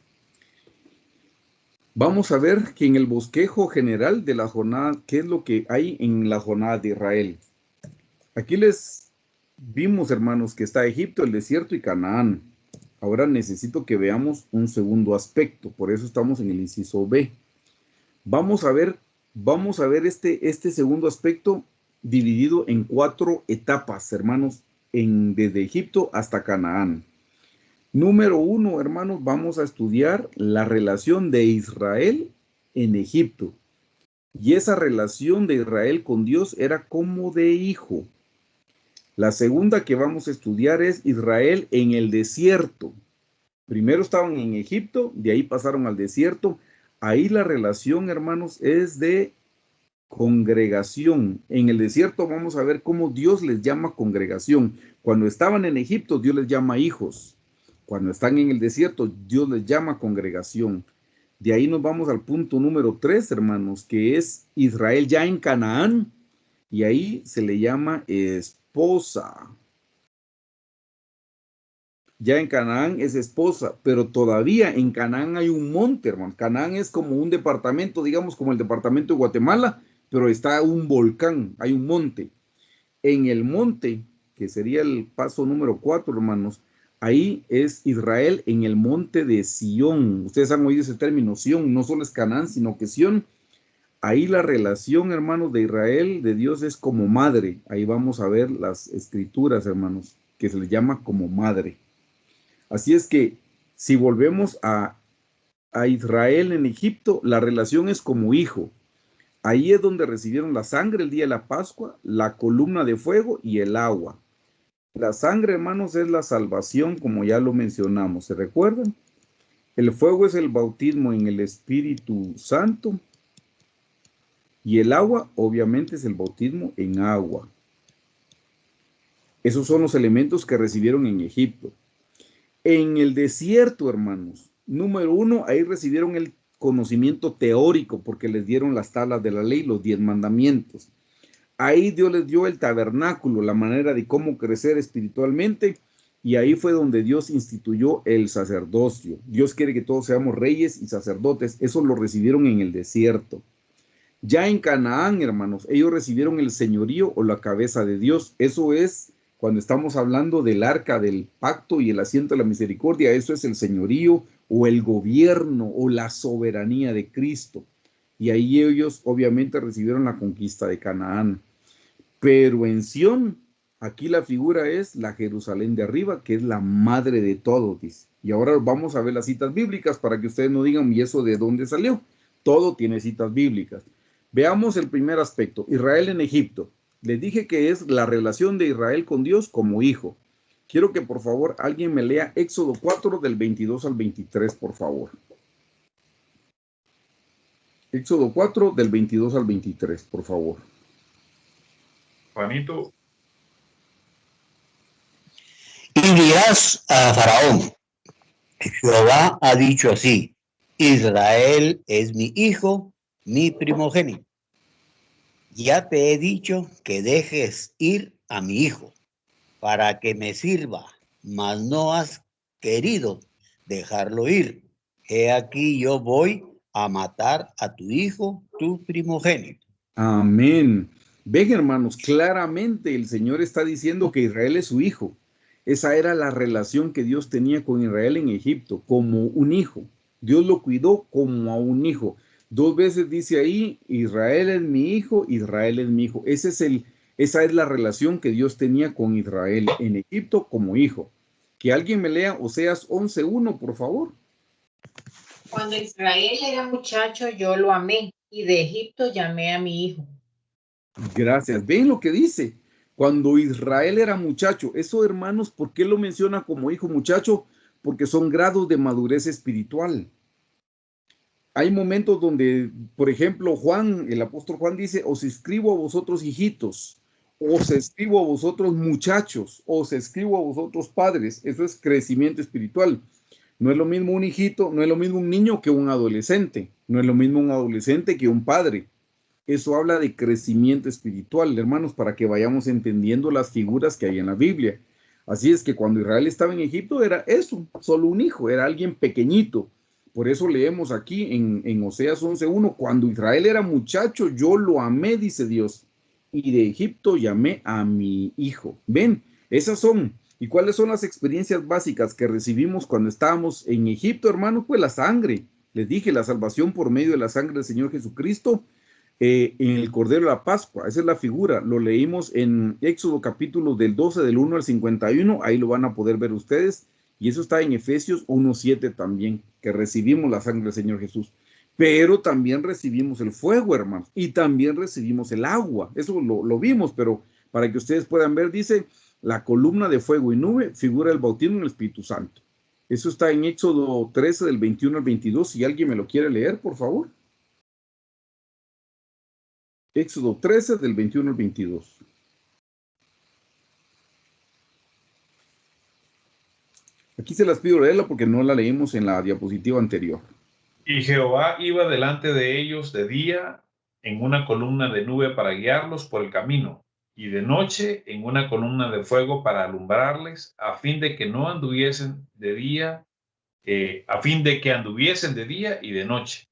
Speaker 2: Vamos a ver que en el bosquejo general de la jornada, ¿qué es lo que hay en la jornada de Israel? Aquí les vimos, hermanos, que está Egipto, el desierto y Canaán. Ahora necesito que veamos un segundo aspecto, por eso estamos en el inciso B. Vamos a ver este segundo aspecto dividido en 4 etapas, hermanos, desde Egipto hasta Canaán. Número 1, hermanos, vamos a estudiar la relación de Israel en Egipto. Y esa relación de Israel con Dios era como de hijo. La segunda que vamos a estudiar es Israel en el desierto. Primero estaban en Egipto, de ahí pasaron al desierto. Ahí la relación, hermanos, es de congregación. En el desierto vamos a ver cómo Dios les llama congregación. Cuando estaban en Egipto, Dios les llama hijos. Cuando están en el desierto, Dios les llama congregación. De ahí nos vamos al punto número 3, hermanos, que es Israel ya en Canaán. Y ahí se le llama esposa. Ya en Canaán es esposa, pero todavía en Canaán hay un monte, hermano. Canaán es como un departamento, digamos como el departamento de Guatemala, pero está un volcán, hay un monte. En el monte, que sería el paso número 4, hermanos, ahí es Israel en el monte de Sión. Ustedes han oído ese término, Sión, no solo es Canaán, sino que Sión. Ahí la relación, hermanos, de Israel, de Dios, es como madre. Ahí vamos a ver las escrituras, hermanos, que se le llama como madre. Así es que si volvemos a Israel en Egipto, la relación es como hijo. Ahí es donde recibieron la sangre el día de la Pascua, la columna de fuego y el agua. La sangre, hermanos, es la salvación, como ya lo mencionamos. ¿Se recuerdan? El fuego es el bautismo en el Espíritu Santo. Y el agua, obviamente, es el bautismo en agua. Esos son los elementos que recibieron en Egipto. En el desierto, hermanos, número 1, ahí recibieron el conocimiento teórico porque les dieron las tablas de la ley, los 10 mandamientos. Ahí Dios les dio el tabernáculo, la manera de cómo crecer espiritualmente, y ahí fue donde Dios instituyó el sacerdocio. Dios quiere que todos seamos reyes y sacerdotes. Eso lo recibieron en el desierto. Ya en Canaán, hermanos, ellos recibieron el señorío o la cabeza de Dios. Eso es cuando estamos hablando del arca del pacto y el asiento de la misericordia, eso es el señorío o el gobierno o la soberanía de Cristo. Y ahí ellos obviamente recibieron la conquista de Canaán. Pero en Sión, aquí la figura es la Jerusalén de arriba, que es la madre de todos, dice. Y ahora vamos a ver las citas bíblicas para que ustedes no digan, ¿y eso de dónde salió? Todo tiene citas bíblicas. Veamos el primer aspecto, Israel en Egipto. Les dije que es la relación de Israel con Dios como hijo. Quiero que por favor alguien me lea Éxodo 4 del 22 al 23, por favor. Éxodo 4 del 22 al 23, por favor.
Speaker 1: Juanito.
Speaker 7: Y dirás a Faraón, Jehová ha dicho así, Israel es mi hijo, mi primogénito. Ya te he dicho que dejes ir a mi hijo, para que me sirva, mas no has querido dejarlo ir. He aquí yo voy a matar a tu hijo, tu primogénito.
Speaker 2: Amén. Ven, hermanos, claramente el Señor está diciendo que Israel es su hijo. Esa era la relación que Dios tenía con Israel en Egipto, como un hijo. Dios lo cuidó como a un hijo. 2 veces dice ahí, Israel es mi hijo, Israel es mi hijo. Esa es la relación que Dios tenía con Israel en Egipto como hijo. Que alguien me lea Oseas 11:1, por favor.
Speaker 3: Cuando Israel era muchacho, yo lo amé, y de Egipto llamé a mi hijo.
Speaker 2: Gracias. ¿Ven lo que dice? Cuando Israel era muchacho. Eso, hermanos, ¿por qué lo menciona como hijo muchacho? Porque son grados de madurez espiritual. Hay momentos donde, por ejemplo, Juan, el apóstol Juan dice, os escribo a vosotros hijitos, os escribo a vosotros muchachos, os escribo a vosotros padres. Eso es crecimiento espiritual. No es lo mismo un hijito, no es lo mismo un niño que un adolescente. No es lo mismo un adolescente que un padre. Eso habla de crecimiento espiritual, hermanos, para que vayamos entendiendo las figuras que hay en la Biblia. Así es que cuando Israel estaba en Egipto era eso, solo un hijo, era alguien pequeñito. Por eso leemos aquí en Oseas 11:1, cuando Israel era muchacho, yo lo amé, dice Dios, y de Egipto llamé a mi hijo. Ven, esas son. ¿Y cuáles son las experiencias básicas que recibimos cuando estábamos en Egipto, hermanos? Pues la sangre. Les dije, la salvación por medio de la sangre del Señor Jesucristo. En el Cordero de la Pascua, esa es la figura, lo leímos en Éxodo capítulo del 12, del 1 al 51, ahí lo van a poder ver ustedes, y eso está en Efesios 1:7 también, que recibimos la sangre del Señor Jesús, pero también recibimos el fuego, hermanos, y también recibimos el agua, eso lo vimos, pero para que ustedes puedan ver, dice, la columna de fuego y nube figura el bautismo en el Espíritu Santo. Eso está en Éxodo 13, del 21 al 22, si alguien me lo quiere leer, por favor. Éxodo 13, del 21 al 22. Aquí se las pido leerla porque no la leímos en la diapositiva anterior.
Speaker 1: Y Jehová iba delante de ellos de día en una columna de nube para guiarlos por el camino, y de noche en una columna de fuego para alumbrarles, a fin de que no anduviesen de día, a fin de que anduviesen de día y de noche.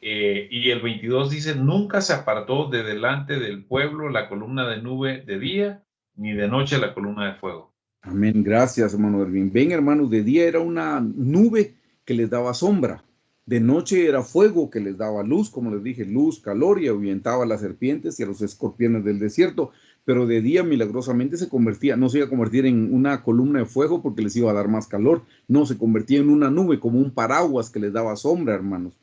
Speaker 1: Y el 22 dice, nunca se apartó de delante del pueblo la columna de nube de día, ni de noche la columna de fuego.
Speaker 2: Amén, gracias, hermano Erwin. Ven, hermanos, de día era una nube que les daba sombra, de noche era fuego que les daba luz, como les dije, luz, calor, y ahuyentaba a las serpientes y a los escorpiones del desierto, pero de día milagrosamente se convertía, no se iba a convertir en una columna de fuego porque les iba a dar más calor, no, se convertía en una nube, como un paraguas que les daba sombra, hermanos.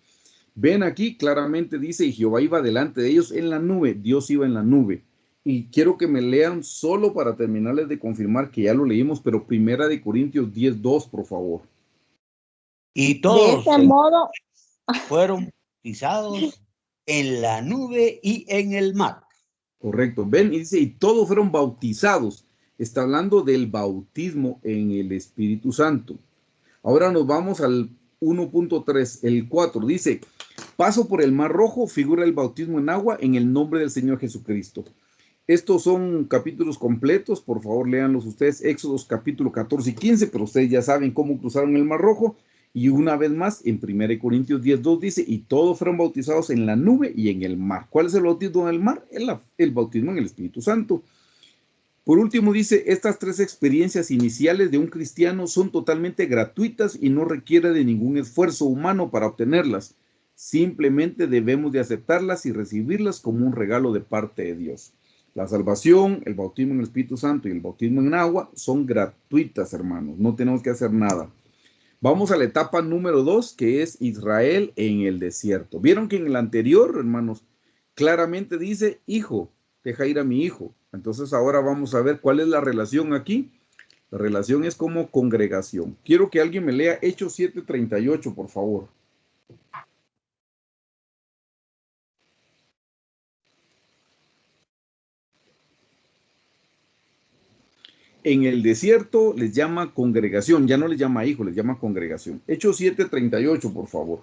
Speaker 2: Ven aquí, claramente dice, y Jehová iba delante de ellos en la nube, Dios iba en la nube. Y quiero que me lean solo para terminarles de confirmar que ya lo leímos, pero 1 Corintios 10:2, por favor.
Speaker 7: Y todos
Speaker 5: De ese modo,
Speaker 7: fueron bautizados en la nube y en el mar.
Speaker 2: Correcto, ven, y dice, y todos fueron bautizados. Está hablando del bautismo en el Espíritu Santo. Ahora nos vamos al 1.3, el 4, dice, paso por el mar rojo, figura el bautismo en agua en el nombre del Señor Jesucristo. Estos son capítulos completos, por favor léanlos ustedes, Éxodos capítulo 14 y 15, pero ustedes ya saben cómo cruzaron el mar rojo. Y una vez más, en 1 Corintios 10:2 dice, y todos fueron bautizados en la nube y en el mar. ¿Cuál es el bautismo en el mar? El bautismo en el Espíritu Santo. Por último, dice, estas 3 experiencias iniciales de un cristiano son totalmente gratuitas y no requiere de ningún esfuerzo humano para obtenerlas. Simplemente debemos de aceptarlas y recibirlas como un regalo de parte de Dios. La salvación, el bautismo en el Espíritu Santo y el bautismo en agua son gratuitas, hermanos. No tenemos que hacer nada. Vamos a la etapa número 2, que es Israel en el desierto. Vieron que en el anterior, hermanos, claramente dice, hijo, deja ir a mi hijo. Entonces ahora vamos a ver cuál es la relación aquí. La relación es como congregación. Quiero que alguien me lea Hechos 7:38, por favor. En el desierto les llama congregación, ya no les llama hijo, les llama congregación. Hechos 7:38, por favor.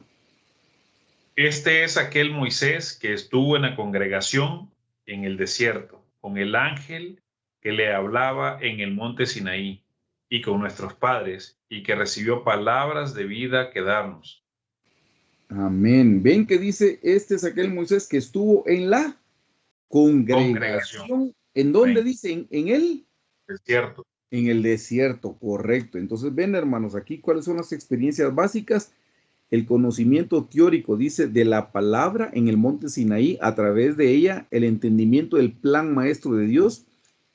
Speaker 1: Este es aquel Moisés que estuvo en la congregación en el desierto, con el ángel que le hablaba en el monte Sinaí, y con nuestros padres, y que recibió palabras de vida que darnos.
Speaker 2: Amén. Ven que dice, este es aquel Moisés que estuvo en la congregación. ¿En dónde dicen? ¿En el
Speaker 1: desierto?
Speaker 2: En el desierto, correcto. Entonces ven, hermanos, aquí cuáles son las experiencias básicas. El conocimiento teórico, dice, de la palabra en el monte Sinaí, a través de ella, el entendimiento del plan maestro de Dios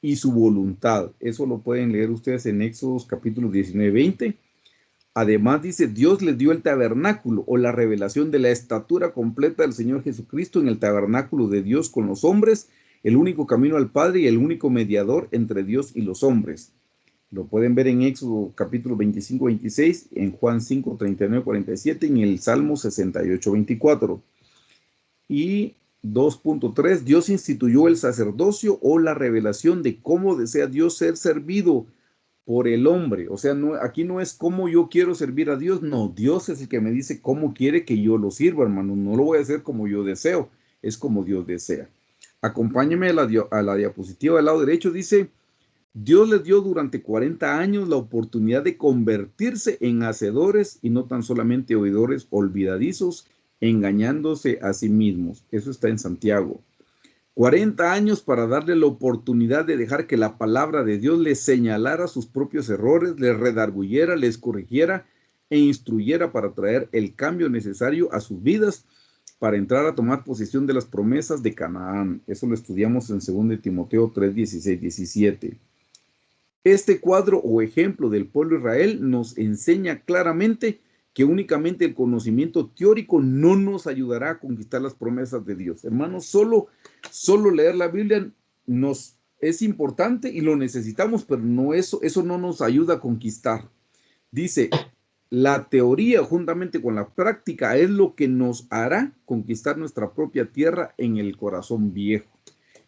Speaker 2: y su voluntad. Eso lo pueden leer ustedes en Éxodo capítulo 19-20. Además, dice, Dios les dio el tabernáculo o la revelación de la estatura completa del Señor Jesucristo en el tabernáculo de Dios con los hombres, el único camino al Padre y el único mediador entre Dios y los hombres. Lo pueden ver en Éxodo capítulo 25-26, en Juan 5:39-47, en el Salmo 68-24. Y 2.3, Dios instituyó el sacerdocio o la revelación de cómo desea Dios ser servido por el hombre. O sea, no, aquí no es cómo yo quiero servir a Dios, no, Dios es el que me dice cómo quiere que yo lo sirva, hermano. No lo voy a hacer como yo deseo, es como Dios desea. Acompáñeme a la diapositiva del lado derecho, dice, Dios les dio durante 40 años la oportunidad de convertirse en hacedores y no tan solamente oidores olvidadizos, engañándose a sí mismos. Eso está en Santiago. 40 años para darle la oportunidad de dejar que la palabra de Dios les señalara sus propios errores, les redarguyera, les corrigiera e instruyera para traer el cambio necesario a sus vidas para entrar a tomar posesión de las promesas de Canaán. Eso lo estudiamos en 2 Timoteo 3:16-17. Este cuadro o ejemplo del pueblo de Israel nos enseña claramente que únicamente el conocimiento teórico no nos ayudará a conquistar las promesas de Dios. Hermanos, solo leer la Biblia nos es importante y lo necesitamos, pero no eso no nos ayuda a conquistar. Dice, la teoría juntamente con la práctica es lo que nos hará conquistar nuestra propia tierra en el corazón viejo.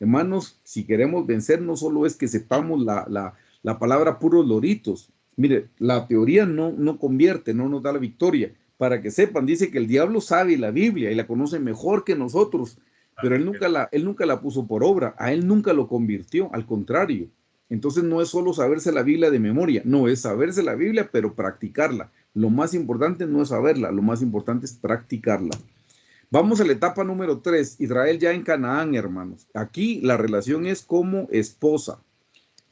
Speaker 2: Hermanos, si queremos vencer, no solo es que sepamos la palabra puros loritos. Mire, la teoría no convierte, no nos da la victoria. Para que sepan, dice que el diablo sabe la Biblia y la conoce mejor que nosotros, pero él nunca la puso por obra, a él nunca lo convirtió, al contrario. Entonces no es solo saberse la Biblia de memoria, no, es saberse la Biblia, pero practicarla. Lo más importante no es saberla, lo más importante es practicarla. Vamos a la etapa número 3, Israel ya en Canaán, hermanos. Aquí la relación es como esposa.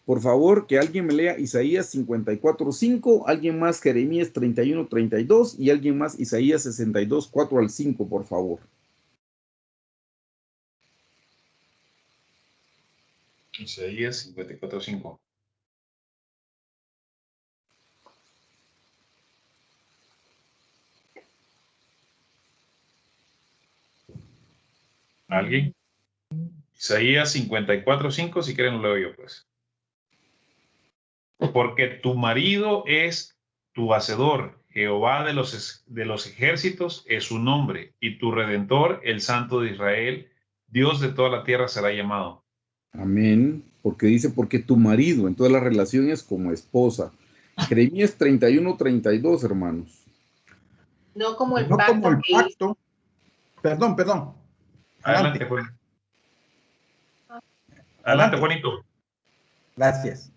Speaker 2: Por favor, que alguien me lea Isaías 54:5, alguien más Jeremías 31:32 y alguien más Isaías 62:4-5, por favor.
Speaker 1: Isaías 54:5. ¿Alguien? Isaías 54:5, si quieren lo leo yo, pues. Porque tu marido es tu hacedor, Jehová de los ejércitos es su nombre, y tu redentor, el Santo de Israel, Dios de toda la tierra será llamado.
Speaker 2: Amén, porque dice, porque tu marido, entonces la relación es como esposa. Jeremías 31:32, hermanos.
Speaker 3: No como el
Speaker 4: No
Speaker 3: pacto.
Speaker 4: como el pacto. Perdón.
Speaker 1: Adelante, Juan. Adelante, Juanito.
Speaker 4: Gracias.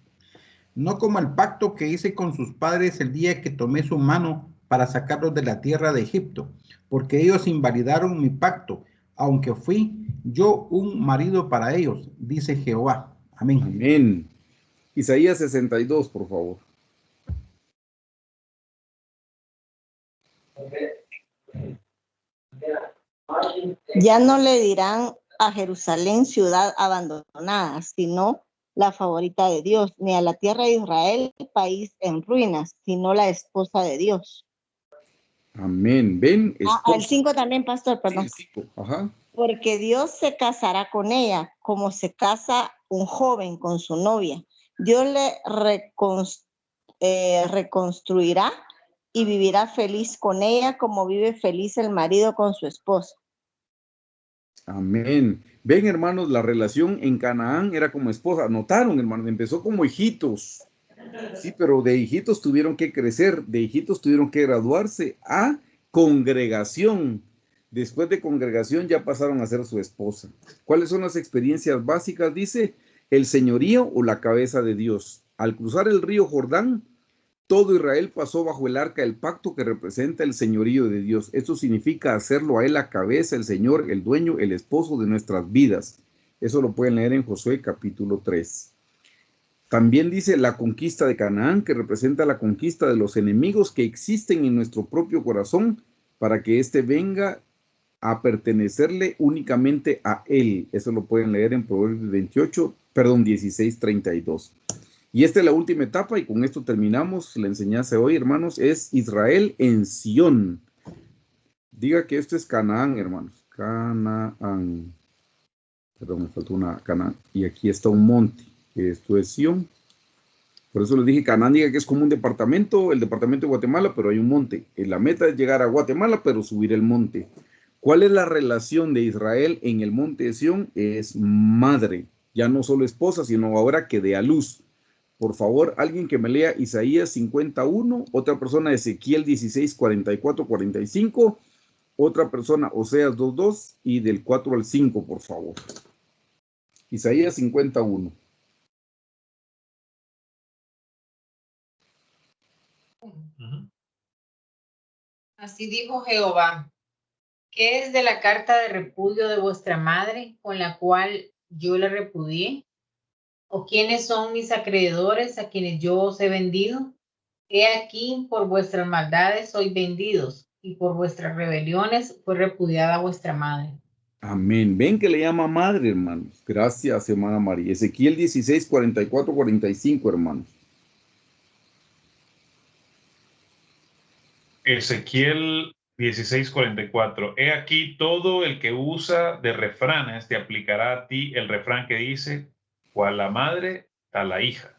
Speaker 4: No como el pacto que hice con sus padres el día que tomé su mano para sacarlos de la tierra de Egipto, porque ellos invalidaron mi pacto, aunque fui yo un marido para ellos, dice Jehová. Amén.
Speaker 2: Amén. Isaías 62, por favor.
Speaker 5: Ya no le dirán a Jerusalén ciudad abandonada, sino la favorita de Dios, ni a la tierra de Israel país en ruinas, sino la esposa de Dios.
Speaker 2: Amén. Ven,
Speaker 5: El 5 también, pastor, perdón.
Speaker 2: Sí, el 5. Ajá.
Speaker 5: Porque Dios se casará con ella, como se casa un joven con su novia. Dios le reconstruirá y vivirá feliz con ella, como vive feliz el marido con su esposa.
Speaker 2: Amén. Ven, hermanos, la relación en Canaán era como esposa. Notaron, hermanos, empezó como hijitos. Sí, pero de hijitos tuvieron que crecer, de hijitos tuvieron que graduarse a congregación. Después de congregación ya pasaron a ser su esposa. ¿Cuáles son las experiencias básicas? Dice, el señorío o la cabeza de Dios. Al cruzar el río Jordán, todo Israel pasó bajo el arca del pacto que representa el señorío de Dios. Esto significa hacerlo a él la cabeza, el Señor, el dueño, el esposo de nuestras vidas. Eso lo pueden leer en Josué capítulo 3. También dice la conquista de Canaán, que representa la conquista de los enemigos que existen en nuestro propio corazón para que éste venga a pertenecerle únicamente a él. Eso lo pueden leer en Proverbios 16:32. Y esta es la última etapa y con esto terminamos la enseñanza de hoy, hermanos, es Israel en Sión. Diga que esto es Canaán, hermanos. Canaán. Perdón, me faltó una Canaán. Y aquí está un monte. Esto es Sión. Por eso les dije, Canaán diga que es como un departamento, el departamento de Guatemala, pero hay un monte. La meta es llegar a Guatemala, pero subir el monte. ¿Cuál es la relación de Israel en el monte de Sión? Es madre. Ya no solo esposa, sino ahora que dé a luz. Por favor, alguien que me lea Isaías 51, otra persona Ezequiel 16, 44, 45, otra persona Oseas 2:2 y del 4 al 5, por favor. Isaías 51.
Speaker 3: Así dijo Jehová, ¿qué es de la carta de repudio de vuestra madre con la cual yo la repudié? ¿O quiénes son mis acreedores a quienes yo os he vendido? He aquí, por vuestras maldades sois vendidos, y por vuestras rebeliones fue repudiada vuestra madre.
Speaker 2: Amén. Ven que le llama madre, hermanos. Gracias, hermana María. Ezequiel 16, 44, 45, hermanos.
Speaker 1: Ezequiel 16:44. He aquí, todo el que usa de refranes te aplicará a ti el refrán que dice, cual la madre, a la hija.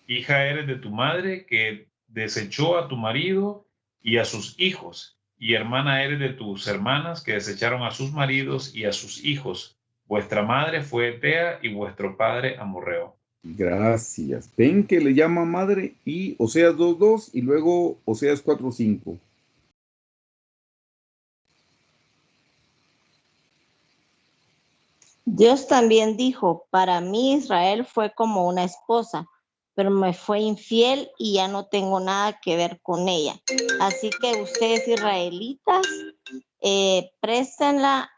Speaker 1: Hija eres de tu madre que desechó a tu marido y a sus hijos, y hermana eres de tus hermanas que desecharon a sus maridos y a sus hijos. Vuestra madre fue Etea y vuestro padre amorreo.
Speaker 2: Gracias. Ven que le llama madre y Oseas 2:2 y luego Oseas 4:5.
Speaker 5: Dios también dijo, para mí Israel fue como una esposa, pero me fue infiel y ya no tengo nada que ver con ella. Así que ustedes israelitas, preséntela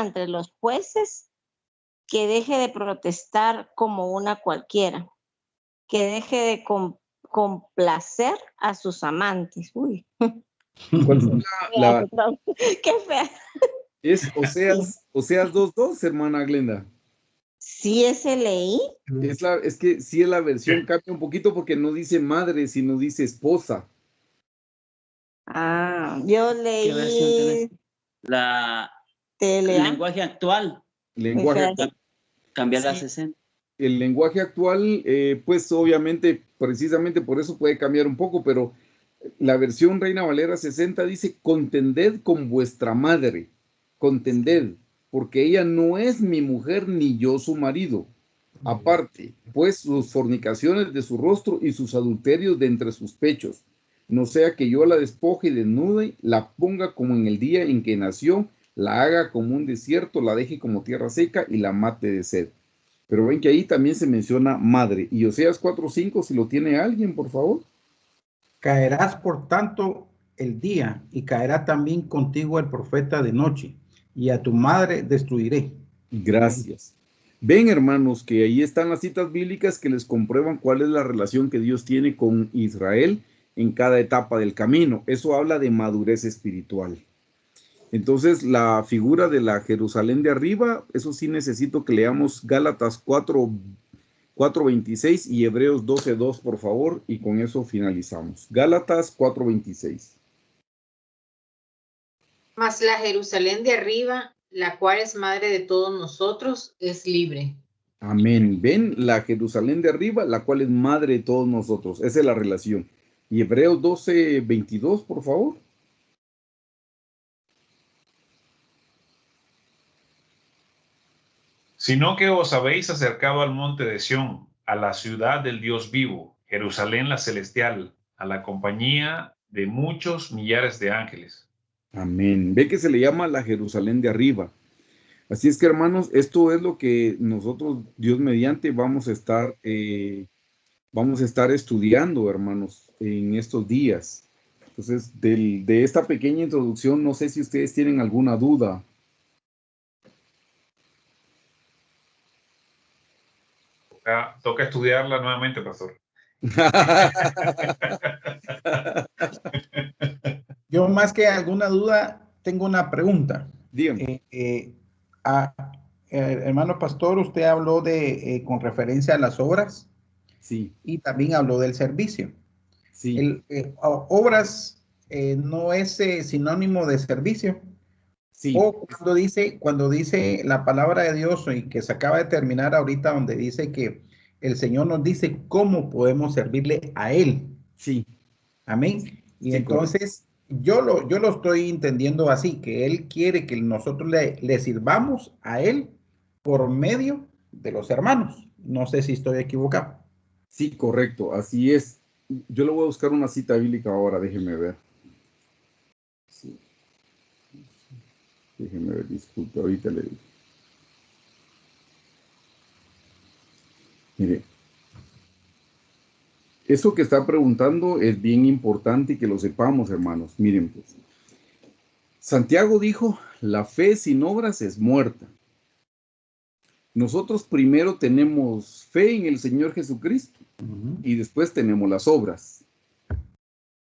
Speaker 5: ante los jueces, que deje de protestar como una cualquiera, que deje de complacer a sus amantes. Uy.
Speaker 2: ¿Cuál fue
Speaker 5: Qué fea.
Speaker 2: Es Oseas 2:2, hermana Glenda.
Speaker 5: Sí, ese leí.
Speaker 2: Es que sí, la versión cambia un poquito porque no dice madre, sino dice esposa.
Speaker 5: Yo
Speaker 6: ¿Qué versión
Speaker 5: leí
Speaker 6: tenés? El lenguaje actual. Cambiar la 60.
Speaker 2: El lenguaje actual, pues obviamente, precisamente por eso puede cambiar un poco, pero la versión Reina Valera 60 dice, contended con vuestra madre, contended, porque ella no es mi mujer ni yo su marido. Aparte, pues sus fornicaciones de su rostro y sus adulterios de entre sus pechos, no sea que yo la despoje y desnude, la ponga como en el día en que nació, la haga como un desierto, la deje como tierra seca y la mate de sed. Pero ven que ahí también se menciona madre. Y Oseas 4:5, si lo tiene alguien, por favor.
Speaker 4: Caerás por tanto el día, y caerá también contigo el profeta de noche, y a tu madre destruiré.
Speaker 2: Gracias. Ven, hermanos, que ahí están las citas bíblicas que les comprueban cuál es la relación que Dios tiene con Israel en cada etapa del camino. Eso habla de madurez espiritual. Entonces, la figura de la Jerusalén de arriba, eso sí necesito que leamos Gálatas 4:26 y Hebreos 12:2, por favor, y con eso finalizamos. Gálatas 4:26.
Speaker 3: Mas la Jerusalén de arriba, la cual es madre de todos nosotros, es libre.
Speaker 2: Amén. Ven, la Jerusalén de arriba, la cual es madre de todos nosotros. Esa es la relación. Y Hebreos 12:22, por favor.
Speaker 1: Sino que os habéis acercado al monte de Sión, a la ciudad del Dios vivo, Jerusalén la celestial, a la compañía de muchos millares de ángeles.
Speaker 2: Amén. Ve que se le llama la Jerusalén de arriba. Así es que, hermanos, esto es lo que nosotros, Dios mediante, vamos a estar estudiando, hermanos, en estos días. Entonces, de esta pequeña introducción, no sé si ustedes tienen alguna duda.
Speaker 1: Toca estudiarla nuevamente, pastor.
Speaker 4: Yo más que alguna duda, tengo una pregunta.
Speaker 2: Dígame.
Speaker 4: Hermano pastor, usted habló de con referencia a las obras.
Speaker 2: Sí.
Speaker 4: Y también habló del servicio.
Speaker 2: Sí.
Speaker 4: Obras no es sinónimo de servicio.
Speaker 2: Sí.
Speaker 4: O cuando dice la palabra de Dios y que se acaba de terminar ahorita, donde dice que el Señor nos dice cómo podemos servirle a Él.
Speaker 2: Sí.
Speaker 4: Amén. Y
Speaker 2: sí,
Speaker 4: entonces yo lo estoy entendiendo así, que Él quiere que nosotros le sirvamos a Él por medio de los hermanos. No sé si estoy equivocado.
Speaker 2: Sí, correcto, así es. Yo le voy a buscar una cita bíblica ahora, déjeme ver. Sí. Déjeme ver, disculpe, ahorita le digo. Mire, eso que está preguntando es bien importante y que lo sepamos, hermanos. Miren, pues, Santiago dijo, la fe sin obras es muerta. Nosotros primero tenemos fe en el Señor Jesucristo y después tenemos las obras.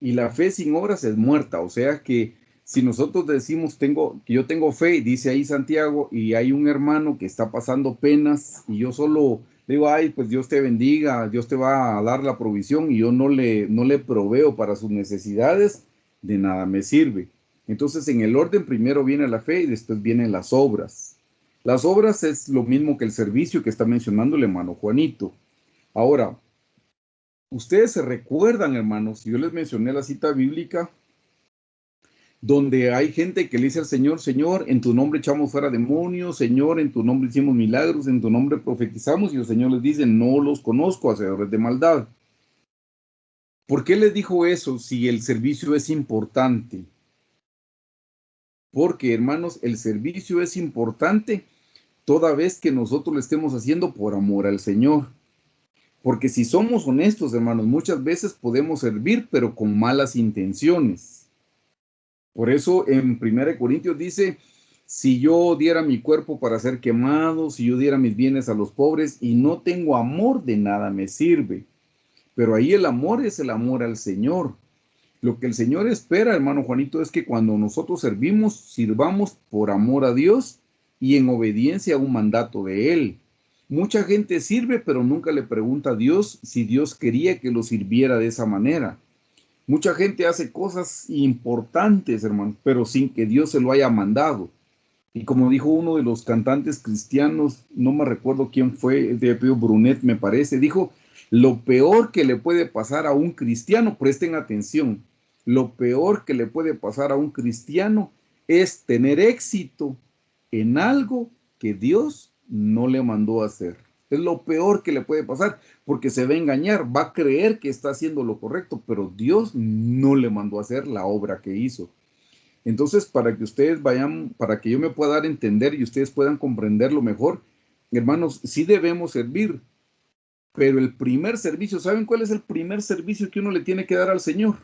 Speaker 2: Y la fe sin obras es muerta, o sea que si nosotros decimos que yo tengo fe, dice ahí Santiago, y hay un hermano que está pasando penas y yo solo digo, ay, pues Dios te bendiga, Dios te va a dar la provisión y yo no le proveo para sus necesidades, de nada me sirve. Entonces en el orden primero viene la fe y después vienen las obras. Las obras es lo mismo que el servicio que está mencionando el hermano Juanito. Ahora, ustedes se recuerdan, hermanos, yo les mencioné la cita bíblica donde hay gente que le dice al Señor, Señor, en tu nombre echamos fuera demonios, Señor, en tu nombre hicimos milagros, en tu nombre profetizamos, y el Señor les dice, no los conozco, hacedores de maldad. ¿Por qué les dijo eso si el servicio es importante? Porque, hermanos, el servicio es importante toda vez que nosotros lo estemos haciendo por amor al Señor. Porque si somos honestos, hermanos, muchas veces podemos servir, pero con malas intenciones. Por eso en 1 Corintios dice, si yo diera mi cuerpo para ser quemado, si yo diera mis bienes a los pobres y no tengo amor, de nada me sirve. Pero ahí el amor es el amor al Señor. Lo que el Señor espera, hermano Juanito, es que cuando nosotros servimos, sirvamos por amor a Dios y en obediencia a un mandato de Él. Mucha gente sirve, pero nunca le pregunta a Dios si Dios quería que lo sirviera de esa manera. Mucha gente hace cosas importantes, hermano, pero sin que Dios se lo haya mandado. Y como dijo uno de los cantantes cristianos, no me recuerdo quién fue, de Pío Brunet me parece, dijo, lo peor que le puede pasar a un cristiano, presten atención, lo peor que le puede pasar a un cristiano es tener éxito en algo que Dios no le mandó a hacer. Es lo peor que le puede pasar, porque se va a engañar, va a creer que está haciendo lo correcto, pero Dios no le mandó a hacer la obra que hizo. Entonces, para que ustedes vayan, para que yo me pueda dar a entender y ustedes puedan comprenderlo mejor, hermanos, sí debemos servir, pero el primer servicio, ¿saben cuál es el primer servicio que uno le tiene que dar al Señor?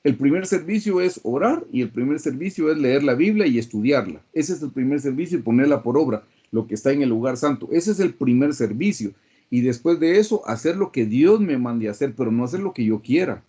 Speaker 2: El primer servicio es orar y el primer servicio es leer la Biblia y estudiarla. Ese es el primer servicio y ponerla por obra. lo que está en el lugar santo. Ese es el primer servicio. Y después de eso, hacer lo que Dios me mande a hacer, pero no hacer lo que yo quiera.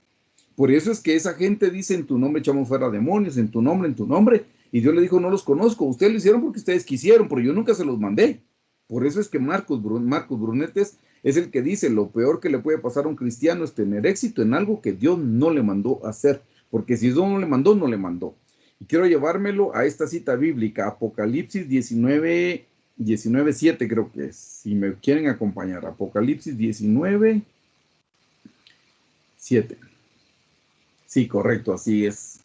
Speaker 2: Por eso es que esa gente dice, en tu nombre echamos fuera demonios, en tu nombre. Y Dios le dijo, no los conozco. Ustedes lo hicieron porque ustedes quisieron, pero yo nunca se los mandé. Por eso es que Marcos Brunetes es el que dice, lo peor que le puede pasar a un cristiano es tener éxito en algo que Dios no le mandó a hacer. Porque si Dios no le mandó, no le mandó. Y quiero llevármelo a esta cita bíblica, Apocalipsis 19:7 creo que es. Si me quieren acompañar, Apocalipsis 19:7. Sí, correcto, así es.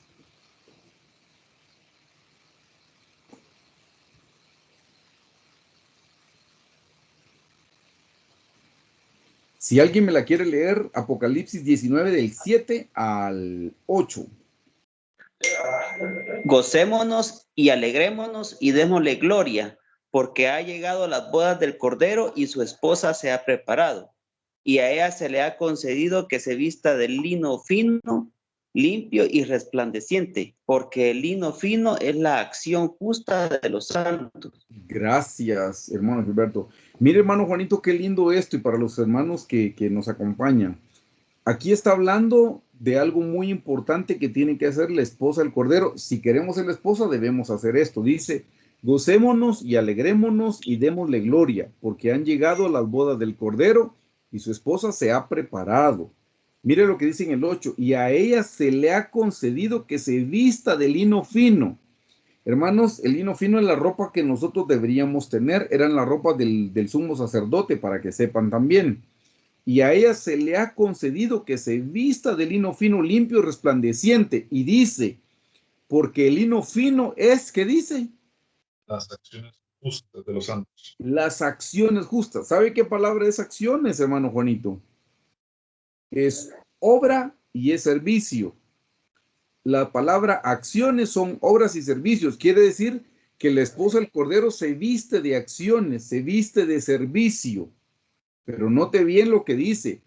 Speaker 2: Si alguien me la quiere leer, Apocalipsis 19 del 7 al 8.
Speaker 6: Gocémonos y alegrémonos y démosle gloria, porque ha llegado las bodas del Cordero y su esposa se ha preparado. Y a ella se le ha concedido que se vista de lino fino, limpio y resplandeciente, porque el lino fino es la acción justa de los santos.
Speaker 2: Gracias, hermano Gilberto. Mire, hermano Juanito, qué lindo esto, y para los hermanos que nos acompañan. Aquí está hablando de algo muy importante que tiene que hacer la esposa del Cordero. Si queremos ser la esposa, debemos hacer esto. Dice, gocémonos y alegrémonos y démosle gloria, porque han llegado las bodas del Cordero y su esposa se ha preparado. Mire lo que dice en el 8, y a ella se le ha concedido que se vista de lino fino. Hermanos, el lino fino es la ropa que nosotros deberíamos tener, eran la ropa del sumo sacerdote, para que sepan también. Y a ella se le ha concedido que se vista de lino fino, limpio y resplandeciente. Y dice, porque el lino fino es, ¿qué dice?
Speaker 1: Las acciones justas de los santos.
Speaker 2: Las acciones justas. ¿Sabe qué palabra es acciones, hermano Juanito? Es obra y es servicio. La palabra acciones son obras y servicios. Quiere decir que la esposa del Cordero se viste de acciones, se viste de servicio. Pero note bien lo que dice.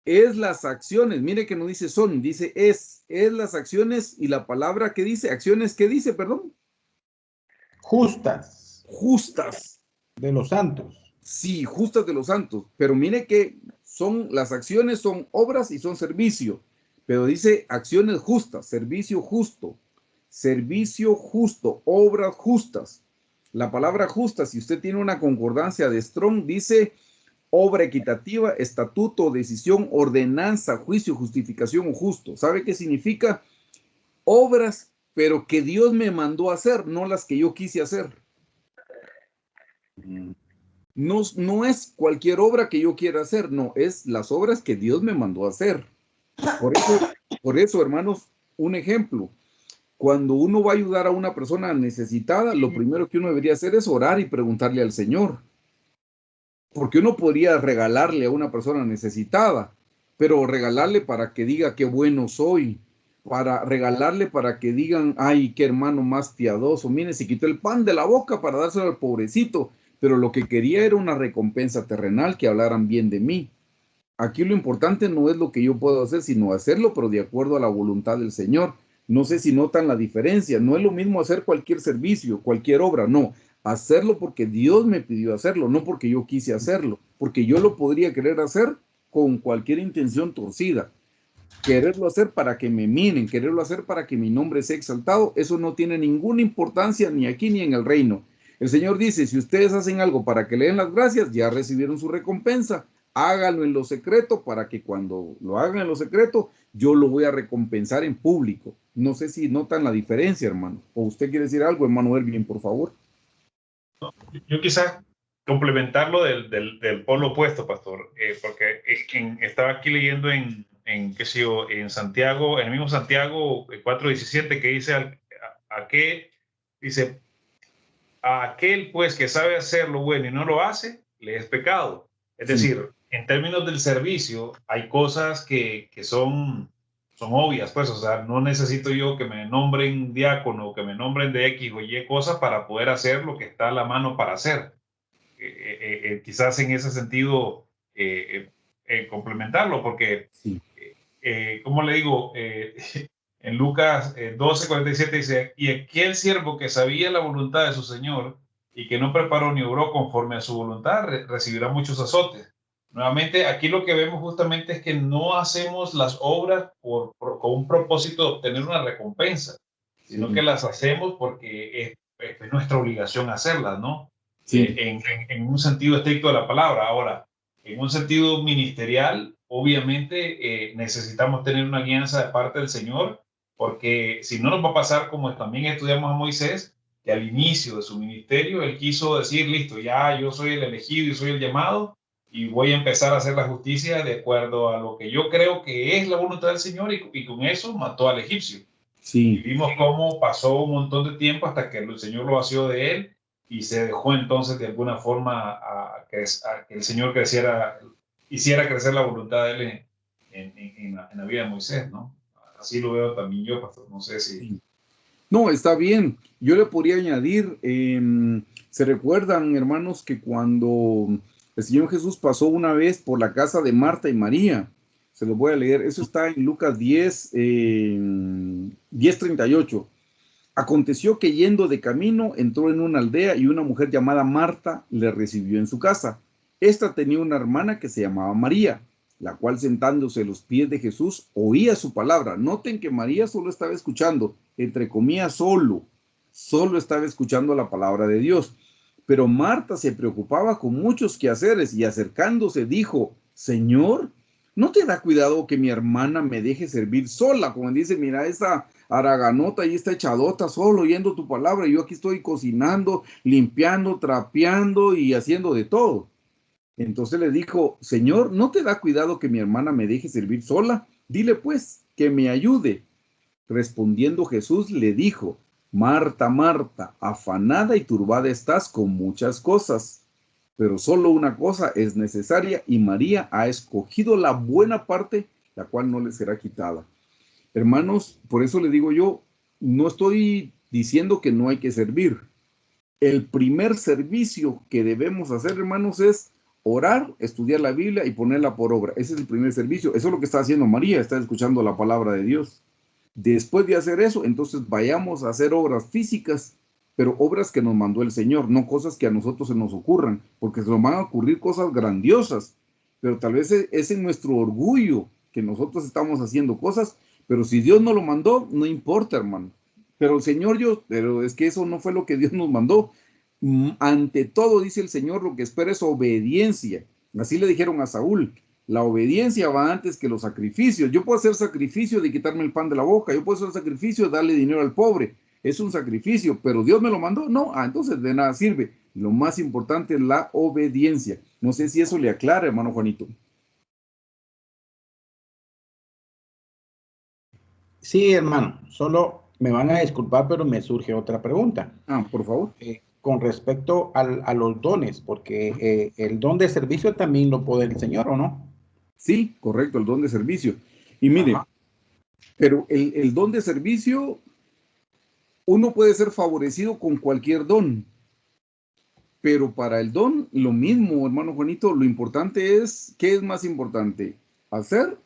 Speaker 2: Es las acciones. Mire que no dice son, dice es las acciones. Y la palabra que dice, acciones, ¿qué dice, perdón?
Speaker 4: Justas.
Speaker 2: Justas.
Speaker 4: De los santos.
Speaker 2: Sí, justas de los santos. Pero mire que las acciones son obras y son servicio. Pero dice acciones justas, servicio justo, obras justas. La palabra justa, si usted tiene una concordancia de Strong, dice obra equitativa, estatuto, decisión, ordenanza, juicio, justificación o justo. ¿Sabe qué significa? Obras, pero que Dios me mandó a hacer, no las que yo quise hacer. No es cualquier obra que yo quiera hacer, no, es las obras que Dios me mandó a hacer. Por eso, hermanos, un ejemplo. Cuando uno va a ayudar a una persona necesitada, lo primero que uno debería hacer es orar y preguntarle al Señor. Porque uno podría regalarle a una persona necesitada, pero regalarle para que diga qué bueno soy, para regalarle para que digan, ay, qué hermano más piadoso, mire, se quitó el pan de la boca para dárselo al pobrecito, pero lo que quería era una recompensa terrenal, que hablaran bien de mí. Aquí lo importante no es lo que yo puedo hacer, sino hacerlo, pero de acuerdo a la voluntad del Señor. No sé si notan la diferencia. No es lo mismo hacer cualquier servicio, cualquier obra, no. Hacerlo porque Dios me pidió hacerlo, no porque yo quise hacerlo, porque yo lo podría querer hacer con cualquier intención torcida. Quererlo hacer para que me miren, quererlo hacer para que mi nombre sea exaltado, eso no tiene ninguna importancia ni aquí ni en el reino. El Señor dice, si ustedes hacen algo para que le den las gracias, ya recibieron su recompensa. Háganlo en lo secreto, para que cuando lo hagan en lo secreto, yo lo voy a recompensar en público. No sé si notan la diferencia, hermano. ¿O usted quiere decir algo, hermano Erwin, por favor?
Speaker 1: Yo quizás complementarlo del polo opuesto, pastor, porque estaba aquí leyendo qué sé yo, en Santiago, en el mismo Santiago 4:17, que dice dice, a aquel pues que sabe hacer lo bueno y no lo hace, le es pecado. Es decir, en términos del servicio, hay cosas que son obvias, pues, o sea, no necesito yo que me nombren diácono o que me nombren de X o Y cosas para poder hacer lo que está a la mano para hacer. Quizás en ese sentido complementarlo, porque, como le digo, en Lucas 12:47 dice, y aquel siervo que sabía la voluntad de su señor y que no preparó ni obró conforme a su voluntad, recibirá muchos azotes. Nuevamente, aquí lo que vemos justamente es que no hacemos las obras con un propósito de obtener una recompensa, sino que las hacemos porque es nuestra obligación hacerlas, ¿no?
Speaker 2: Sí.
Speaker 1: En un sentido estricto de la palabra. Ahora, en un sentido ministerial, obviamente necesitamos tener una alianza de parte del Señor, porque si no nos va a pasar como también estudiamos a Moisés, que al inicio de su ministerio él quiso decir, listo, ya yo soy el elegido y soy el llamado, y voy a empezar a hacer la justicia de acuerdo a lo que yo creo que es la voluntad del Señor, y con eso mató al egipcio.
Speaker 2: Sí.
Speaker 1: Y vimos cómo pasó un montón de tiempo hasta que el Señor lo vació de él y se dejó entonces de alguna forma a que el Señor hiciera crecer la voluntad de él en la vida de Moisés, ¿no? Así lo veo también yo, pastor. No sé si...
Speaker 2: Sí. No, está bien. Yo le podría añadir, se recuerdan, hermanos, que cuando el Señor Jesús pasó una vez por la casa de Marta y María, se los voy a leer, eso está en Lucas 10:38. Aconteció que yendo de camino entró en una aldea y una mujer llamada Marta le recibió en su casa. Esta tenía una hermana que se llamaba María, la cual sentándose a los pies de Jesús oía su palabra. Noten que María solo estaba escuchando, entre comillas, solo estaba escuchando la palabra de Dios. Pero Marta se preocupaba con muchos quehaceres y acercándose dijo, Señor, ¿no te da cuidado que mi hermana me deje servir sola? Como dice, mira, esta araganota y esta echadota solo oyendo tu palabra, y yo aquí estoy cocinando, limpiando, trapeando y haciendo de todo. Entonces le dijo, Señor, ¿no te da cuidado que mi hermana me deje servir sola? Dile pues que me ayude. Respondiendo Jesús le dijo, Marta, Marta, afanada y turbada estás con muchas cosas, pero solo una cosa es necesaria y María ha escogido la buena parte, la cual no le será quitada. Hermanos, por eso le digo yo, no estoy diciendo que no hay que servir. El primer servicio que debemos hacer, hermanos, es orar, estudiar la Biblia y ponerla por obra. Ese es el primer servicio. Eso es lo que está haciendo María, está escuchando la palabra de Dios. Después de hacer eso, entonces vayamos a hacer obras físicas, pero obras que nos mandó el Señor, no cosas que a nosotros se nos ocurran, porque se nos van a ocurrir cosas grandiosas, pero tal vez es en nuestro orgullo que nosotros estamos haciendo cosas, pero si Dios no lo mandó, no importa, hermano. Pero el Señor, pero es que eso no fue lo que Dios nos mandó. Ante todo, dice el Señor, lo que espera es obediencia. Así le dijeron a Saúl, la obediencia va antes que los sacrificios. Yo puedo hacer sacrificio de quitarme el pan de la boca, yo puedo hacer sacrificio de darle dinero al pobre, es un sacrificio, pero Dios me lo mandó, no, entonces de nada sirve. Lo más importante es la obediencia. No sé si eso le aclara, hermano Juanito.
Speaker 4: Sí, hermano, solo me van a disculpar, pero me surge otra pregunta.
Speaker 2: Por favor.
Speaker 4: Con respecto a los dones, porque el don de servicio también lo puede el Señor, ¿o no?
Speaker 2: Sí, correcto, el don de servicio. Y mire, pero el don de servicio, uno puede ser favorecido con cualquier don, pero para el don, lo mismo, hermano Juanito, lo importante es, ¿qué es más importante? ¿Hacer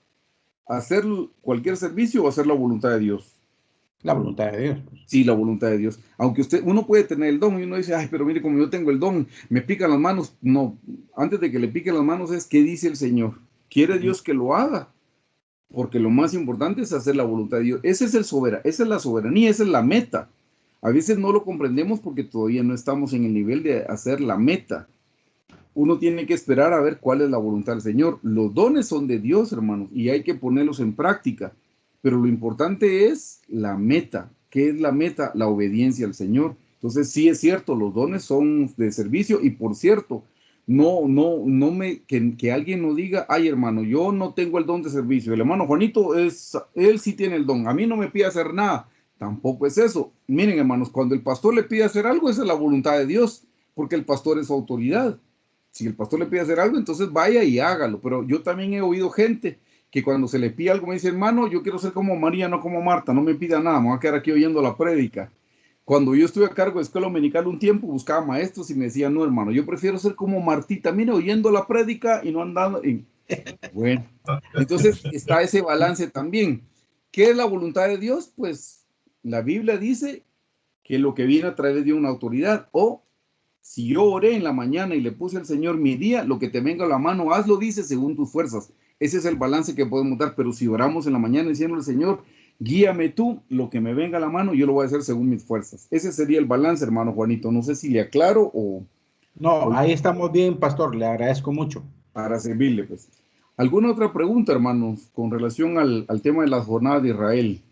Speaker 2: cualquier servicio o hacer la voluntad de Dios?
Speaker 4: La voluntad de Dios.
Speaker 2: Sí, la voluntad de Dios. Aunque uno puede tener el don y uno dice, ay, pero mire, como yo tengo el don, me pican las manos. No, antes de que le piquen las manos es, ¿qué dice el Señor? ¿Quiere Dios que lo haga? Porque lo más importante es hacer la voluntad de Dios. Esa es la soberanía, esa es la meta. A veces no lo comprendemos porque todavía no estamos en el nivel de hacer la meta. Uno tiene que esperar a ver cuál es la voluntad del Señor. Los dones son de Dios, hermanos, y hay que ponerlos en práctica. Pero lo importante es la meta. ¿Qué es la meta? La obediencia al Señor. Entonces, sí es cierto, los dones son de servicio. Y por cierto, que alguien no diga, ay, hermano, yo no tengo el don de servicio. El hermano Juanito, él sí tiene el don. A mí no me pide hacer nada. Tampoco es eso. Miren, hermanos, cuando el pastor le pide hacer algo, esa es la voluntad de Dios, porque el pastor es su autoridad. Si el pastor le pide hacer algo, entonces vaya y hágalo. Pero yo también he oído gente que cuando se le pide algo me dice, hermano, yo quiero ser como María, no como Marta, no me pida nada, me voy a quedar aquí oyendo la prédica. Cuando yo estuve a cargo de escuela dominical un tiempo, buscaba maestros y me decían, no, hermano, yo prefiero ser como Martita, mire, oyendo la prédica y no andando. Bueno, entonces está ese balance también. ¿Qué es la voluntad de Dios? Pues la Biblia dice que lo que viene a través de una autoridad o Si yo oré en la mañana y le puse al Señor mi día, lo que te venga a la mano, hazlo, dice, según tus fuerzas. Ese es el balance que podemos dar. Pero si oramos en la mañana diciendo al Señor, guíame tú, lo que me venga a la mano, yo lo voy a hacer según mis fuerzas. Ese sería el balance, hermano Juanito. No sé si le aclaro o...
Speaker 4: No, ahí estamos bien, pastor. Le agradezco mucho.
Speaker 2: Para servirle, pues. ¿Alguna otra pregunta, hermanos, con relación al tema de las jornadas de Israel?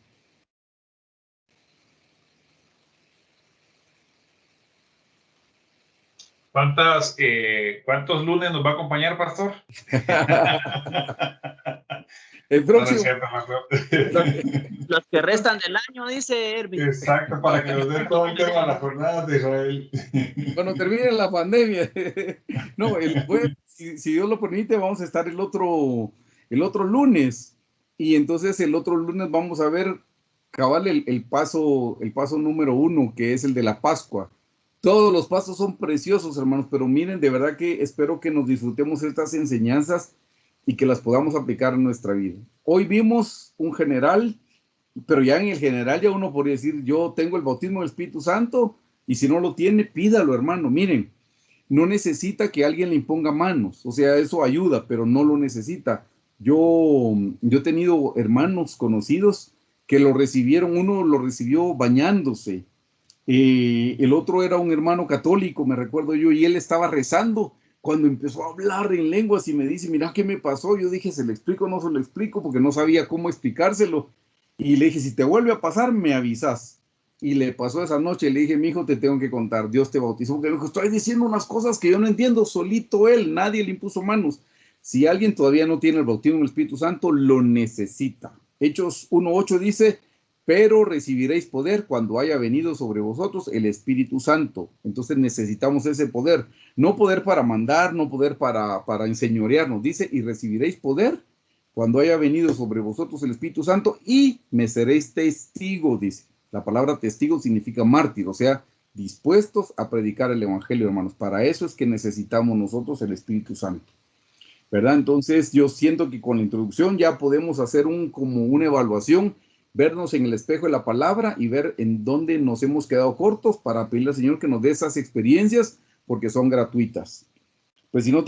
Speaker 1: ¿Cuántos lunes nos va a acompañar, pastor?
Speaker 2: El próximo.
Speaker 6: Los que restan del año, dice Erwin.
Speaker 1: Exacto, para que nos den todo el tema de las jornadas de Israel.
Speaker 2: Cuando termine la pandemia. No, si Dios lo permite, vamos a estar el otro lunes. Y entonces el otro lunes vamos a ver cabal el paso número 1, que es el de la Pascua. Todos los pasos son preciosos, hermanos, pero miren, de verdad que espero que nos disfrutemos estas enseñanzas y que las podamos aplicar en nuestra vida. Hoy vimos un general, pero ya en el general ya uno podría decir, yo tengo el bautismo del Espíritu Santo, y si no lo tiene, pídalo, hermano. Miren, no necesita que alguien le imponga manos, o sea, eso ayuda, pero no lo necesita. Yo he tenido hermanos conocidos que lo recibieron, uno lo recibió bañándose, el otro era un hermano católico, me recuerdo yo, y él estaba rezando cuando empezó a hablar en lenguas y me dice, mira, ¿qué me pasó? Yo dije, ¿se lo explico o no se lo explico? Porque no sabía cómo explicárselo. Y le dije, si te vuelve a pasar, me avisas. Y le pasó esa noche, le dije, mi hijo, te tengo que contar, Dios te bautizó. Porque me dijo, estoy diciendo unas cosas que yo no entiendo, solito él, nadie le impuso manos. Si alguien todavía no tiene el bautismo del Espíritu Santo, lo necesita. Hechos 1:8 dice, pero recibiréis poder cuando haya venido sobre vosotros el Espíritu Santo. Entonces necesitamos ese poder, no poder para mandar, no poder para enseñorearnos, dice, y recibiréis poder cuando haya venido sobre vosotros el Espíritu Santo y me seréis testigos, dice. La palabra testigo significa mártir, o sea, dispuestos a predicar el Evangelio, hermanos. Para eso es que necesitamos nosotros el Espíritu Santo, ¿verdad? Entonces yo siento que con la introducción ya podemos hacer como una evaluación, vernos en el espejo de la palabra y ver en dónde nos hemos quedado cortos para pedirle al Señor que nos dé esas experiencias porque son gratuitas. Pues si no